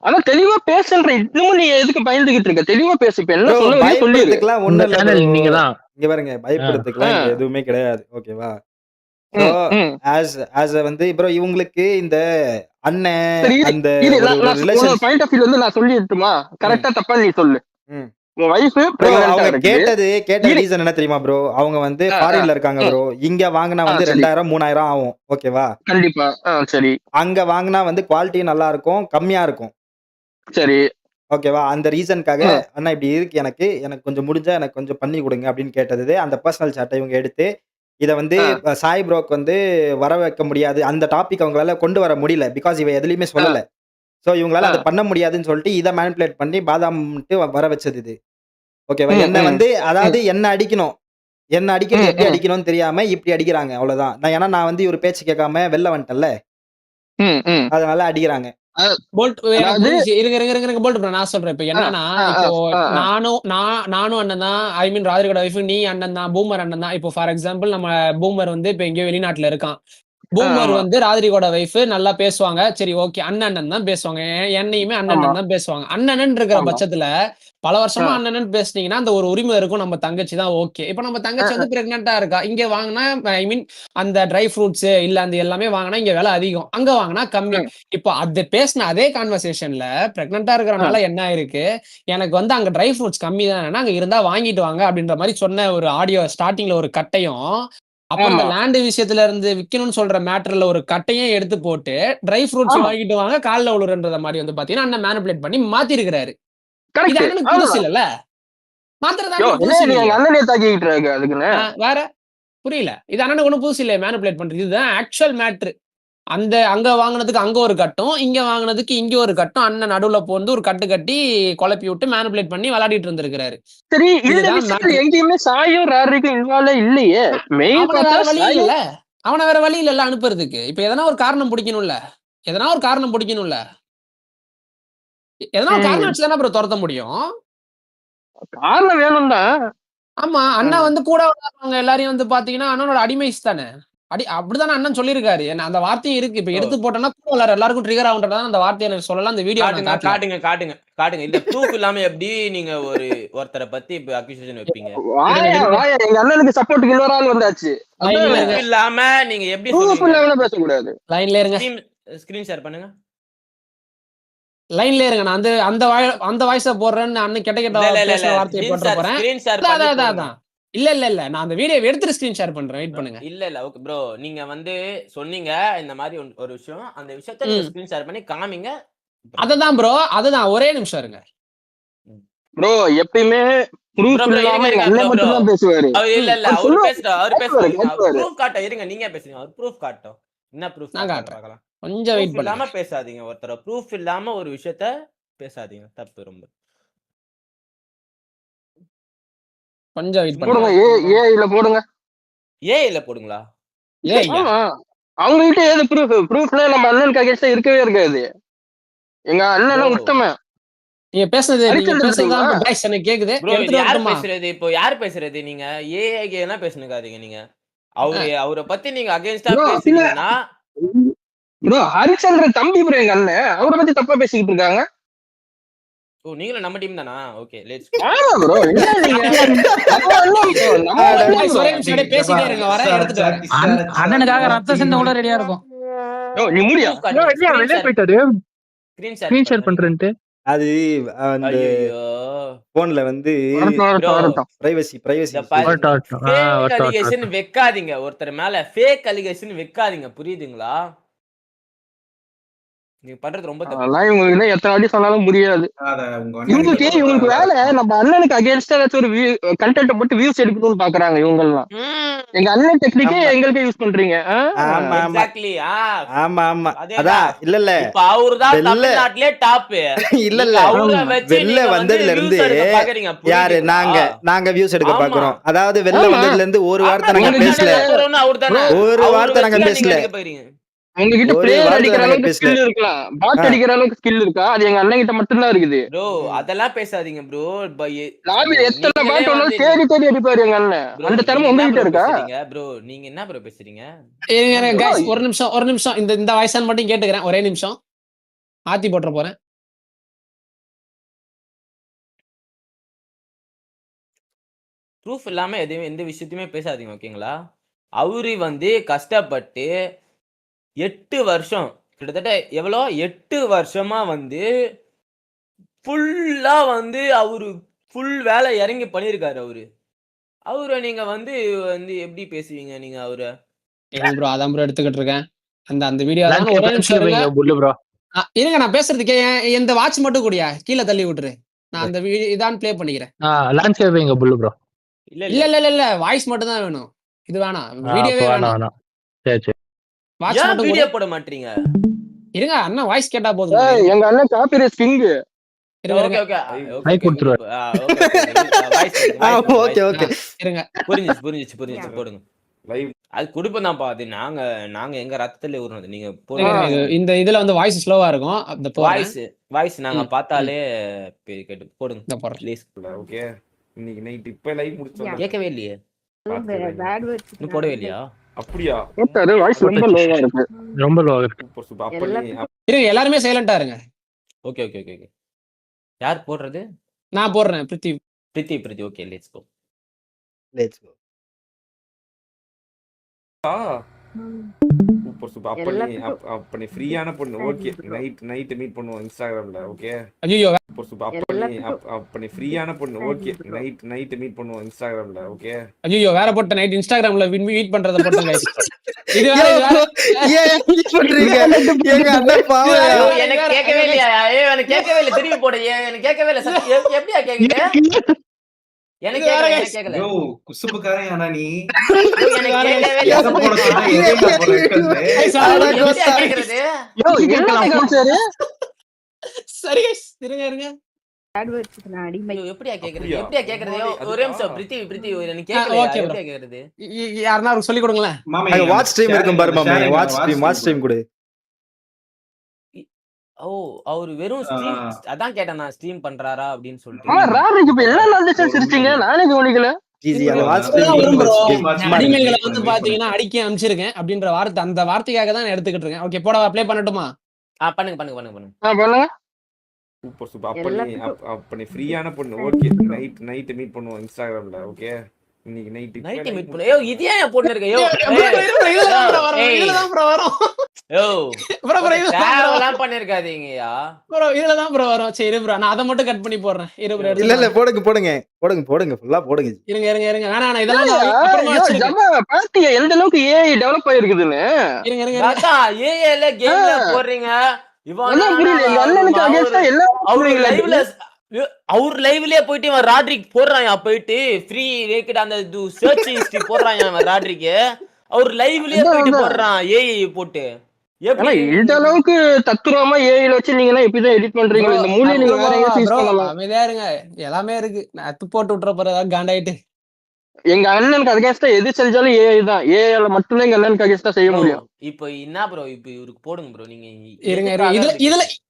அதான் தெளிவா பேசுன்றேன். இன்னமும் நீ எதுக்கு பயந்துகிட்டு இருக்க? தெளிவா பேசு. இப்ப என்ன ப்ரோ சொல்ல வரையும் சொல்லிரு. பயப்படுறதுக்குலாம் உங்க ஒண்ணும் இல்ல ப்ரோ. சேனல் நீங்க தான். இங்க பாருங்க ஆ. பயப்படுறதுக்குலாம் இங்க ஆ. எதுவுமே கிடையாது. ஓகேவா? ஸோ ம், ம். ஆஸ் வந்து ப்ரோ இவங்களுக்கு இந்த அண்ணன் சரி, இரு. அந்த இரு. ஒரு நான் ஒரு நான் உன்னோட ரிலேஷன்ஸ் பாயிண்ட் ஆஃப் வியூல வந்து நான் சொல்லிட்டுமா? ம், கரெக்ட்டா தப்பா நீ சொல்லு. ம். உன் வைஃப் ப்ரோ பிரெக்னன்ட்டா அவங்க இருக்குது. கேட்ட இரு. ரீசன் என்ன தெரியுமா ப்ரோ? அவங்க வந்து ஆ. ஃபாரின்ல இருக்காங்க ம். ப்ரோ. இங்க வாங்குனா வந்து சரி. 2000, 3000 ஆகும். ஓகேவா? கண்டிப்பா. சரி, அங்க வாங்குனா வந்து குவாலிட்டியும் நல்லா இருக்கும். கம்மியா இருக்கும். சரி. ஓகேவா? அந்த ரீசனுக்காக, ம், "அண்ணா இப்படி இருக்கு எனக்கு. எனக்கு கொஞ்சம் முடிஞ்சா எனக்கு கொஞ்சம் பண்ணி குடுங்க." அப்படின்னு கேட்டது. அந்த பெர்சனல் சாட்ட இவங்க எடுத்து, இத வந்து ஆ, சாய் ப்ரோக்கு வந்து வர வைக்க முடியாது. அந்த டாபிக் அவங்களால கொண்டு வர முடியல. பிகாஸ் இவ எதுலயுமே ஆ, சொல்லல. சோ இவங்களால ஆ. அத பண்ண முடியாதுன்னு சொல்லிட்டு, இத மேனிபுலேட் பண்ணி பாதாம்ன்ட்டு வர வச்சது இது. ஓகேவா? ம், என்ன ம், வந்து ம், அதாவது என்ன அடிக்கணும். என்ன அடிக்கிறது ம், எப்படி ம், அடிக்கணும்னு தெரியாம இப்படி அடிக்கிறாங்க. அவ்வளவுதான். ஏன்னா நான் வந்து இவரு பேச்சு கேட்காம வெளில வந்துட்டேன்ல. ம், ம். அதனால அடிக்கிறாங்க. அ போல்ட் எனக்கு அதாவது புரிஞ்சுச்சு. இருங்க, இருங்க, இருங்க, இருங்க போல்ட் ப்ரோ நான் சொல்றேன். இப்ப ஆ, என்னன்னா, ஆ, ஆ, இப்போ ஆ, ஆ. நானும் அண்ணன் தான். ஐ மீன் ராதிரியோட ஒய்ஃப் நீ அண்ணன் தான். பூமர் அண்ணன் தான். இப்போ ஃபார் எக்ஸாம்பிள் நம்ம பூமர் வந்து இப்ப எங்கேயோ வெளிநாட்டுல இருக்கான். பூமர் ஆமா, வந்து ராதிரியோட ஒய்ஃப் நல்லா பேசுவாங்க. சரி ஓகே. அண்ணன் தான் பேசுவாங்க. என்னையுமே ஆமா, அண்ணன் தான் பேசுவாங்க. அண்ணன் இருக்கிற ஆமா. பட்சத்துல பல ஆ, வருஷமா அண்ணன் பேசுனீங்கன்னா அந்த ஒரு உரிமை இருக்கும். நம்ம தங்கச்சி தான் ஓகே. இப்ப நம்ம அ, தங்கச்சி அ, வந்து பிரெக்னென்ட்டா இருக்கா. இங்க வாங்குனா ஐ மீன் அந்த ட்ரை ஃப்ரூட்ஸ் இல்ல அந்த எல்லாமே வாங்குனா இங்க விலை அதிகம். அங்க வாங்குனா கம்மி. ம், இப்போ அது பேசின அதே கான்வர்சேஷன்ல பிரெக்னென்ட்டா அ, இருக்கிறனால என்ன ஆயிருக்கு, எனக்கு வந்து அங்க ட்ரை ஃப்ரூட்ஸ் கம்மி தானேன்னா, அங்க இருந்தா வாங்கிட்டு வாங்க அப்படின்ற மாரி சொன்ன ஒரு ஆடியோ ஸ்டார்ட்டிங்ல ஒரு கட்டையும், அப்புறம் இந்த ஆமா. லேண்ட் விஷயத்துல இருந்து விக்கணும்னு சொல்ற மேட்டர்ல ஒரு கட்டையும் எடுத்து போட்டு, ட்ரை ஃப்ரூட்ஸ் ஆமா. வாங்கிட்டு வாங்க கால்ல விழுறன்ற மாரி வந்து பாத்தீங்கன்னா, அண்ணன் மேனிபுலேட் பண்ணி மாத்திருக்கிறாரு. இது கரெக்ட். அண்ணனுக்கு புதுசு அவ்வளவுதான். இல்லல்ல. மாத்துறது யோ! அண்ணனுக்கு என்ன புதுசு நீ எங்க இல்லையே. அண்ணனையே தாக்கிக்கிட்டு இருக்க அதுக்குன்னு. வேற? புரியல. இது அண்ணனுக்கு ஒண்ணும் புதுசு இல்லையே மேனிபுலேட் பண்றது. இதுதான் ஆக்சுவல் மேட்ரு. அங்க வாங்குனதுக்கு அங்க ஒரு கட்டம், இங்க வாங்குனதுக்கு இங்க ஒரு கட்டம். அண்ணன் நடுவுல புகுந்து ஒரு கட்டு கட்டி குழப்பி விட்டு மேனிபுலேட் பண்ணி விளையாடிட்டு இருந்திருக்கிறாரு. சரி, இந்த இதுதான் விஷயத்துல மேட்ரு. எங்கேயுமே சாயும் ராரிக்கும் இன்வால்வே இல்லையே. ம மெயின் அவன பார்த்தா வேற வழி சாயும் இல்லல்ல. அவன வேற வழி இல்லல்ல அனுப்புறதுக்கு. இப்ப எதனா ஒரு காரணம் புடிக்கணும்ல. எதனா ஒரு காரணம் புடிக்கணும்ல. எதனா ஒரு காரணம் ம். வச்சு தானே ப்ரோ தொரத்த முடியும். காரணம் வேணும் தான். ஆமா. அண்ணா வந்து கூட விளையாடுறவங்க எல்லாரையும் வந்து பாத்தீங்கன்னா, அண்ணனோட அடிமைஸ் தானே. அப்படிதானே அண்ணன் சொல்லியிருக்காரு. என்ன அந்த வார்த்தையும் இருக்கு. இப்ப எடுத்து போட்டோம்னா கூட எல்லாருக்கும் ட்ரிகர் ஆகுன்றதால அந்த வார்த்தையை எனக்கு சொல்லலாம். அந்த வீடியோ காட்டுங்க. இல்ல ப்ரூஃப் இல்லாம எப்படி நீங்க ஒருத்தரை பத்தி இப்ப அக்யூசேஷன் வைப்பீங்க? எங்க அண்ணனுக்கு சப்போர்ட் இன்னொரு வந்தாச்சு. இல்லாம நீங்க எப்படி பேசக்கூடாது. லைன்ல இருங்க. ஸ்கிரீன் ஷேர் பண்ணுங்க. லைன்ல இருங்க. நான் அந்த வாய்ஸ போடுறேன்னு அண்ணன் கெட்ட வார்த்தையை போட்டு போறேன். அதான் இல்ல நான் அந்த வீடியோ எடுத்து ஸ்கிரீன் ஷேர் பண்றேன். வெயிட் பண்ணுங்க. இல்ல ஓகே ப்ரோ, நீங்க சொன்னீங்க இந்த மாதிரி ஒரு விஷயம். அந்த விஷயத்தை நீங்க ஸ்கிரீன் ஷேர் பண்ணி காமிங்க. அததான் ப்ரோ, அதுதான். ஒரே நிமிஷம் இருங்க ப்ரோ. எப்பயுமே ப்ரூஃப் இல்லாம எங்க அண்ணன் மட்டும் தான் பேசுவாரு. இல்ல அவர் பேசுறாரு. ப்ரூஃப் காட்ட இருங்க. நீங்க பேசுறீங்க. அவர் ப்ரூஃப் காட்டும். என்ன ப்ரூஃப் நான் காட்டுறேன். கொஞ்சம் வெயிட் பண்ணாம பேசாதீங்க. ஒருத்தர ப்ரூஃப் இல்லாம ஒரு விஷயத்தை பேசாதீங்க. தப்பு ரொம்ப. கொஞ்சம் வெயிட் பண்ணுங்க. ஏஐல போடுங்க. ஏஐல போடுங்களா? அவங்க கிட்ட ஏது ப்ரூஃப்ல நம்ம அண்ணனுக்கு அகைன்ஸ்டா இருக்கவே இருக்காது. எங்க அண்ணன் உத்தம. நீங்க பேசுறது எனக்கு கேக்குது. இப்போ யார் பேசுறது? நீங்க ஏஐ எல்லாம் பேசுனீங்க. நீங்க அவரை பத்தி நீங்க அகைன்ஸ்டா பேசுறீங்கன்னா ப்ரோ ஹரிச்சந்திரன் தம்பி ப்ரோ எங்க அண்ணன். அவரை பத்தி தப்பா பேசிக்கிட்டு இருக்காங்க. ஓ நீங்களும் நம்ம டீம் தானா? ஓகே லெட்ஸ் ஆமா ப்ரோ. அண்ணனுக்காக ரத்த சிந்த கூட ரெடியா இருக்கும். நீ முடியா ஸ்கிரீன் ஷேர் பண்றேன்ட்டு அது அந்த போன்ல வந்து பிரைவசி அலிகேஷன் வைக்காதீங்க. ஒருத்தர் மேல ஃபேக் அலிகேஷன் வைக்காதீங்க. புரியுதுங்களா? நீங்க பண்றது ரொம்ப தப்பு. அதெல்லாம் இவங்களுக்கு எத்தனை வாட்டி சொன்னாலும் முடியாது. இவங்களுக்கு வேலை நம்ம அண்ணனுக்கு அகைன்ஸ்டா ஏதாச்சும் ஒரு கண்டென்ட் போட்டு வியூஸ் எடுக்கணும்னு பாக்குறாங்க இவங்க எல்லாம். எங்க அண்ணன் டெக்னிக்கே எங்களுக்கே யூஸ் பண்றீங்க. எக்ஸாக்ட்லி. ஆமா அதான் இல்ல இப்ப அவர்தான் தமிழ்நாட்டிலே டாப். இல்ல வெளில வந்ததுல இருந்து யாரு நாங்க வியூஸ் எடுக்க பாக்குறோம். அதாவது வெளில வந்ததுல இருந்து ஒரு வார்த்தை நாங்க பேசல. ஒரு வார்த்தை நாங்க பேசல. உங்ககிட்ட பிளேயர் அடிக்கிற அளவுக்கு ஸ்கில் இருக்கலாம். பாட் அடிக்கிற அளவுக்கு ஸ்கில் இருக்கா? அது எங்க அண்ணன் கிட்ட மட்டும் தான் இருக்குது. ப்ரோ அதெல்லாம் பேசாதீங்க ப்ரோ. லாபி எத்தனை பாட் ஒன்னு தேடி அடிப்பாரு எங்க அண்ணன். அந்த திறமை உங்ககிட்ட இருக்கா? ப்ரோ நீங்க என்ன ப்ரோ பேசுறீங்க? गाइस ஒரு நிமிஷம் இந்த வாய்ஸான் மட்டும் கேட்டுக்கிறேன். ஒரே நிமிஷம் ஆத்தி போட்ற போறேன். ப்ரூஃப் இல்லாம எந்த விஷயத்தையுமே பேசாதீங்க. ஓகேங்களா? அவரு கஷ்டப்பட்டு 8 வருஷம் கிட்டத்தட்ட எவ்வளோ 8 வருஷமா ஃபுல்லா அவரு ஃபுல் வேலை இறங்கி பண்ணியிருக்காரு. அவரை நீங்க எப்படி பேசுவீங்க நீங்க அவரை? ப்ரோ அதான் ப்ரோ எடுத்துக்கிட்டு இருக்கேன். அந்த வீடியோ ஒரே நிமிஷம் இருங்க. நான் பேசுறதுக்கே இந்த வாட்ச் மட்டும் கூடியா கீழே தள்ளி விட்டுரு. நான் அந்த இதான் ப்ளே பண்ணிக்கிறேன். லான்ஸ்கேப் வைங்க புல்லு ப்ரோ. இல்ல வாய்ஸ் மட்டும் தான் வேணும். இது வேணாம். வீடியோவே வேணாம். சரி வாட்ச் மட்டும் வீடியோ போட மாட்டீங்க. இருங்க அண்ணா வாய்ஸ் கேட்டா போதும். எங்க அண்ணன் காப்பிரைட் கிங். ஓகே மைக் கொடுத்துரு. ஓகே இருங்க. புரிஞ்சிச்சு போடுங்க. லைவ் அது குடுப்பதான்ப்பா. அது நாங்க எங்க ரத்தத்துல ஊர்னது. நீங்க போடுங்க. இந்த இதுல வாய்ஸ் ஸ்லோவா இருக்கும். அந்த வாய்ஸ் நாங்க பார்த்தாலே கேட்டு போடுங்க ப்ளீஸ். ஓகே இன்னைக்கு நைட் இப்ப லைவ் முடிச்சோம். கேட்கவே இல்லையே. இன்னும் போடவே இல்லையா? அப்படியா? வாய்ஸ் ரொம்ப லோவா இருக்கு. ரொம்ப லோவா இருக்கு. இருங்க எல்லாரும் சைலண்டா இருங்க. ஓகே யார் போடுறது? நான் போடுறேன். Preethi. Okay let's go. Super. அப்ப நீ ஃப்ரீயான பொண்ணு. ஓகே நைட் மீட் பண்ணுவோம் இன்ஸ்டாகிராம்ல. ஓகே ஐயோ அப்ப நீ ஃப்ரீயான பொண்ணு. ஓகே நைட் மீட் பண்ணுவோம் இன்ஸ்டாகிராம்ல. ஓகே ஐயோ வேற போட்ட நைட் இன்ஸ்டாகிராம்ல மீட் பண்றத போட்டேன் गाइस. இது ஏன் பண்றீங்க? எங்க அண்ணன் பாவம். எனக்கு கேட்கவே இல்லையா? எனக்கு கேட்கவே இல்ல. திருப்பி போடு. எனக்கு கேட்கவே இல்ல. எப்படியா கேக்குது? எனக்கு கேட்கல. ப்ரோ குசுபுக்காரன் ஆனா நீ எனக்கு கேட்கவே இல்ல. சரி गाइस இருங்க. எப்படியா கேக்குறது? ஒரே நிமிஷம் பிரித்தி எனக்கு கேட்கல. எப்படியா கேக்குறது? யாரனா சொல்லி கொடுங்களேன். வாட்ச் ஸ்ட்ரீம் இருக்கும் பாரு மாமே. வாட்ச் ஸ்ட்ரீம் கொடு. ஓ அவரு வெறும் ஸ்ட்ரீம் அதான் கேட்டேன் நான் ஸ்ட்ரீம் பண்றாரா அப்படின்னு சொல்லிட்டு. ராரிக்கு இப்ப என்ன நடந்துச்சு சிரிச்சீங்க? நானே கவனிக்கல. ஜிஜி அந்த வாட்ச் இப்பதான் வரும் bro. சும்மா அடிமைகளை wait வந்து பண்ணு. பாத்தீங்கன்னா அடிக்க அனுப்பிச்சிருக்கேன் அப்படின்ற வார்த்தை, அந்த வார்த்தைக்காக தான் நான் எடுத்துக்கிட்டு இருக்கேன். ஓகே போடவா, ப்ளே பண்ணட்டுமா? பண்ணுங்க பண்ணுங்க பண்ணுங்க பண்ணுங்க. பண்ணுங்க. Super super. அப்ப நீ ஃப்ரீயான பொண்ணு. ஓகே நைட் மீட் பண்ணுவோம் இன்ஸ்டாகிராம்ல. ஓகே இன்னைக்கு நைட் மீட் பண்ணு. யோ இது ஏன் போட்டு இருக்க? யோ இதுலதான் bro வரும், இதுலதான் bro வரும். யோ bro தேவலாம் பண்ணிருக்காதீங்கயா bro, இதுலதான் bro வரும். சரி bro, நான் அதை மட்டும் கட் பண்ணி போடுறேன். இரு bro, இல்ல போடுங்க ஃபுல்லா போடுங்க. இருங்க. வேணாம், இதெல்லாம் நான் அப்புறமா வச்சிருக்கேன். பாத்தியா எந்த அளவுக்கு ஏஐ டெவலப் ஆயிருக்குதுன்னு? இருங்க. அதான் ஏஏல கேம்ல போடுறீங்க. அதான் புரியல. எங்க அண்ணனுக்கு அகைன்ஸ்டா எல்லாம் அவர் லைவ்லயே போயிட்டு இவன் ராட்ரிக் போடுறான். போயிட்டு ஃப்ரீ வேக்கட் அந்த சர்ச் ஹிஸ்டரி போடுறான் இவன் ராட்ரிக். அவர் லைவ்லயே போயிட்டு போடுறான் ஏஐ போட்டு. ஆனா இந்த அளவுக்கு தத்துரமா ஏஐல வச்சு நீங்க எல்லாம் எப்படிதான் எடிட் பண்றீங்க? இந்த மூலையை நீங்க வேற எங்க யூஸ் பண்ணலாம். அமைதியா இருங்க, எல்லாமே இருக்கு. நான் அத்து போட்டு விட்டுற போறதா காண்டாயிட்டு. எங்க அண்ணனுக்கு அகைன்ஸ்டா எது செஞ்சாலும் ஏஐ தான். ஏஐல மட்டும்தான் எங்க அண்ணனுக்கு அகைன்ஸ்டா செய்ய முடியும். இப்போ என்ன ப்ரோ, இப்போ இவருக்கு போடுங்க ப்ரோ. நீங்க இருங்க.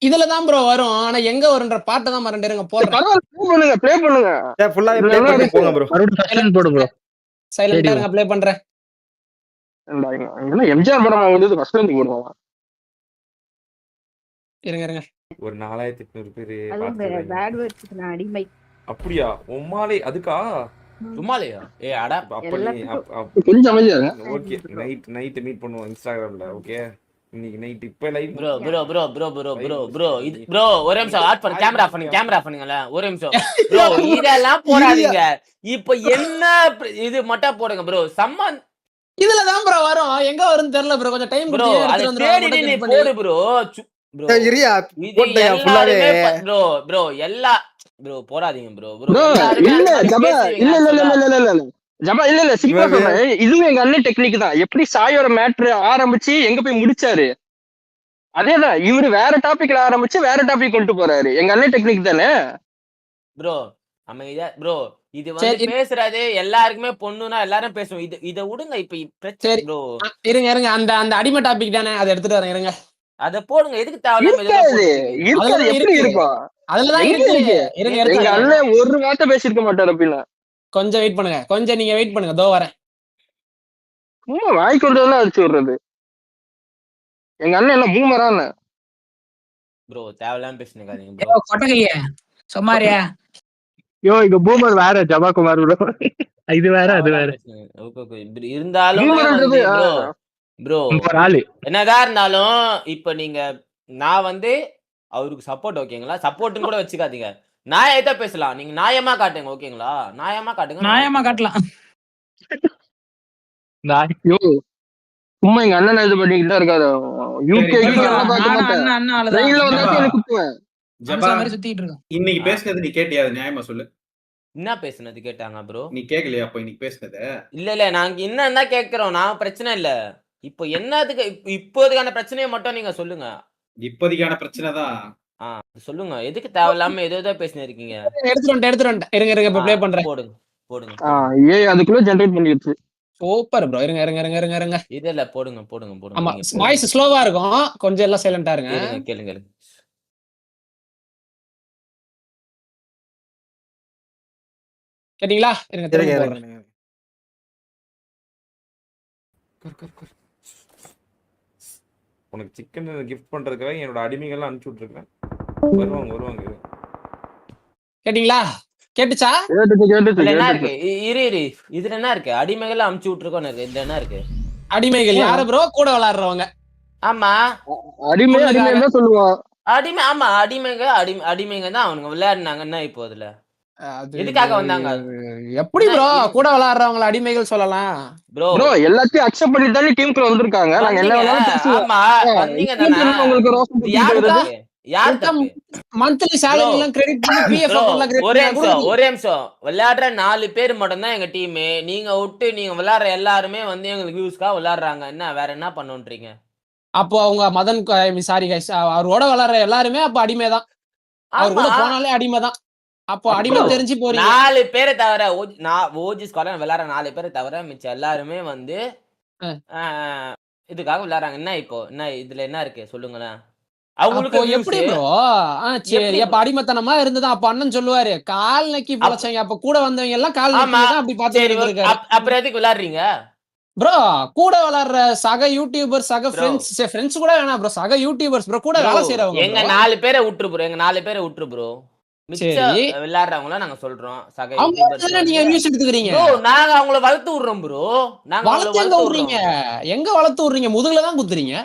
இதுலதான் ப்ரோ வரும். ஆனா எங்க வரும்ன்ற பாட்டை தான் மறந்துடுங்க. போடுறேன், ப்ளே பண்ணுங்க. ஃபுல்லாவே ப்ளே பண்ணி போங்க ப்ரோ. மறுபடியும் ஃபர்ஸ்ட் போடு ப்ரோ. சைலண்டா இருங்க, ப்ளே பண்றேன். எம்ஜிஆர் படம் வந்து ஃபர்ஸ்ட் வந்து போடுவாங்க. இருங்க. ஒரு 4800 பேரு பேட் வேர்ட்ஸ்க்கு நான் அடிமை. அப்படியா? உம்மாலே அதுக்கா? சும்மாலையா? அடா கொஞ்சம் அமைதியா இருங்க. ஓகே நைட் மீட் பண்ணுவோம் இன்ஸ்டாகிராம்ல. ஓகே இன்னைக்கு நைட் இப்ப லைவ். ப்ரோ இது ப்ரோ ஒரு நிமிஷம் ஆட் பண்ணு. கேமரா பண்ணுங்கல ஒரு நிமிஷம் ப்ரோ. இதெல்லாம் போடாதீங்க. இப்போ என்ன இது மட்டும் போடுங்க ப்ரோ. சம்மன் இதுலதான் ப்ரோ வரும். எங்க வரும்னு தெரியல ப்ரோ. கொஞ்சம் டைம் ப்ரோ. அது தேடி நீ போடு ப்ரோ. இரியா போட்டயா ஃபுல்லாவே ப்ரோ எல்லா ப்ரோ போடாதீங்க ப்ரோ. இல்ல ஜபா இல்ல சிம்பிளா சொல்றேன். இதுவும் எங்க அண்ணன் டெக்னிக் தான். எப்படி சாயோட மேட்ரு ஆரம்பிச்சு எங்க போய் முடிச்சாரு அதேதான். இவரு வேற டாபிக்ல ஆரம்பிச்சு வேற டாபிக் கொண்டு போறாரு. எங்க அண்ணன் டெக்னிக் தானே ப்ரோ. அமைதியா ப்ரோ. இது வந்து பேசுறது எல்லாருக்குமே பொண்ணுனா எல்லாரும் பேசுவோம். இத விடுங்க. இப்ப பிரச்சனை ப்ரோ. இருங்க. அந்த அடிமை டாபிக் தானே, அதை எடுத்துட்டு வரேன். இருங்க, அத போடுங்க. எதுக்கு தேவையில்லாம எப்படி இருப்பான்? அதுலதான் இருக்கு. எங்க அண்ணன் ஒரு வார்த்தை பேசிருக்க மாட்டாரு. அப்படின்னா கொஞ்சம் வெயிட் பண்ணுங்க. கொஞ்சம் நீங்க வெயிட் பண்ணுங்க, தோ வரேன். வாய் கொண்டு வந்து அடிச்சு விடுறது. எங்க அண்ணன் என்ன பூமரான்னு ப்ரோ தேவையில்லாம பேசுனீங்க ப்ரோ. கொட்டகைய சும்மாரியா? யோ இங்க பூமர் வேற, ஜபாகுமார் ப்ரோ. இது வேற அது வேற. இருந்தாலும் ப்ரோ என்னதான் இருந்தாலும் இப்ப நீங்க நான் வந்து அவருக்கு சப்போர்ட் ஓகேங்களா? சப்போர்ட்னு கூட வச்சுக்காதீங்க. நியாயத்தை பேசலாம். நீங்க நியாயமா காட்டுங்க ஓகேங்களா? நியாயமா காட்டலாம். சும்மா எங்க அண்ணன் இது பண்ணிக்கிட்டு தான் இருக்காரு. இன்னைக்கு பேசுனது நீ கேட்டியா? நியாயமா சொல்லு. என்ன பேசுனது கேட்டாங்க ப்ரோ? நீ கேக்கலையா அப்ப இன்னைக்கு பேசுனது? இல்ல நாங்க என்ன கேக்குறோம். நான் பிரச்சனை இல்ல. இப்போ என்னதுக்கு இப்போதைக்கான பிரச்சனையை மட்டும் நீங்க சொல்லுங்க. இப்போதைக்கான பிரச்சனை தான். சொல்லுங்க. எதுக்கு தேவையில்லாம ஏதோ பேசினே இருக்கீங்க? எடுத்துறேன். இருங்க இப்ப ப்ளே பண்றேன். போடுங்க. ஏய் அதுக்குள்ள ஜெனரேட் பண்ணிடுச்சு. Super bro. இருங்க. இதெல்லாம் போடுங்க. ஆமா, வாய்ஸ் ஸ்லோவா இருக்கும். கொஞ்சம் எல்லாம் சைலண்டா இருங்க. கேளுங்க. கேட்டீங்களா? இருங்க. உனக்கு சிக்கன் கிஃப்ட் பண்றதுக்காக என்னோட அடிமைகள்லாம் அனுப்பிச்சு விட்டுருக்கேன். வருவாங்க. கேட்டீங்களா? கேட்டுச்சா? என்ன இருக்கு? இரு இதுல என்ன இருக்கு? அடிமைகள் அனுப்பிச்சு விட்டுருக்கோம். இதுல என்ன இருக்கு? அடிமைகள் யாரு ப்ரோ? கூட விளையாடுறவங்க. ஆமா அடிமை தான் சொல்லுவான். ஆமா அடிமைங்க தான் அவனுங்க விளையாடுனாங்கன்னா. இப்போ அதுல எதுக்காக வந்தாங்க? எப்படி ப்ரோ கூட விளையாடுறவங்கள அடிமைகள் சொல்லலாம்? ப்ரோ எல்லாத்தையும் அக்செப்ட் பண்ணிட்டு தானே டீமுக்குள்ள வந்திருக்காங்க. நாங்க என்ன வேணாலும் பேசுவோம். ஆமா வந்தீங்க தானே. உங்களுக்கு ரோசம் யார் தப்பு? மந்த்லி salary எல்லாம் கிரெடிட் பண்ணி பிஎஃப் எல்லாம் கிரெடிட் ஒரே நிமிஷம். விளையாடுற 4 பேர் மட்டும் தான் எங்க டீம். நீங்க விட்டு நீங்க விளையாடுற எல்லாருமே வந்து எங்களுக்கு வியூஸ்க்கா விளையாடுறாங்க. என்ன வேற என்ன பண்ணுன்றீங்க? அப்போ அவங்க மதன் சாரி கைஸ், அவரோட விளையாடுற எல்லாருமே அப்ப அடிமை தான். அவர் கூட போனாலே அடிமை தான். அப்போ அடிமை தெரிஞ்சு போறீங்க. 4 பேரை தவிர ஓஜி ஸ்குவாட்ல விளையாடுற 4 பேரை தவிர மிச்சம் எல்லாருமே வந்து இதுக்காக விளையாடுறாங்க. என்ன இப்போ என்ன இதுல என்ன இருக்கு சொல்லுங்களேன். அவங்களுக்கு அப்போ எப்படி views. ப்ரோ சரி எப்படி அப்ப அடிமத்தனமா இருந்ததா அப்ப அண்ணன் சொல்லுவாரு கால் நக்கி பொழைச்சவங்க அப்ப கூட வந்தவங்க எல்லாம் கால் ஆமா நக்கி தான் அப்படி பாத்து சரி இருந்திருக்காரு அப்புறம் எதுக்கு விளையாடுறீங்க ப்ரோ கூட வளர்ற சக யூடியூபர் சக ப்ரோ ஃப்ரெண்ட்ஸ் கூட வேணாம் ப்ரோ சக யூடியூபர்ஸ் ப்ரோ கூட ப்ரோ வேலை செய்யறவங்க எங்க ப்ரோ 4 பேரை விட்டுரு ப்ரோ எங்க 4 பேரை விட்டுரு ப்ரோ மிச்ச சரி விளையாடுறவங்கள நாங்க சொல்றோம் சக அவங்க யூடியூபர்ஸ் தானே நீங்க வந்து வியூஸ் எடுத்துக்கிறீங்க ப்ரோ நாங்க அவங்கள வளர்த்து விடுறோம் ப்ரோ நாங்க அவங்கள வளர்த்து எங்க வளர்த்து விடுறீங்க விடுறோம் எங்க வளர்த்து விடுறீங்க முதுகுல தான் குத்துறீங்க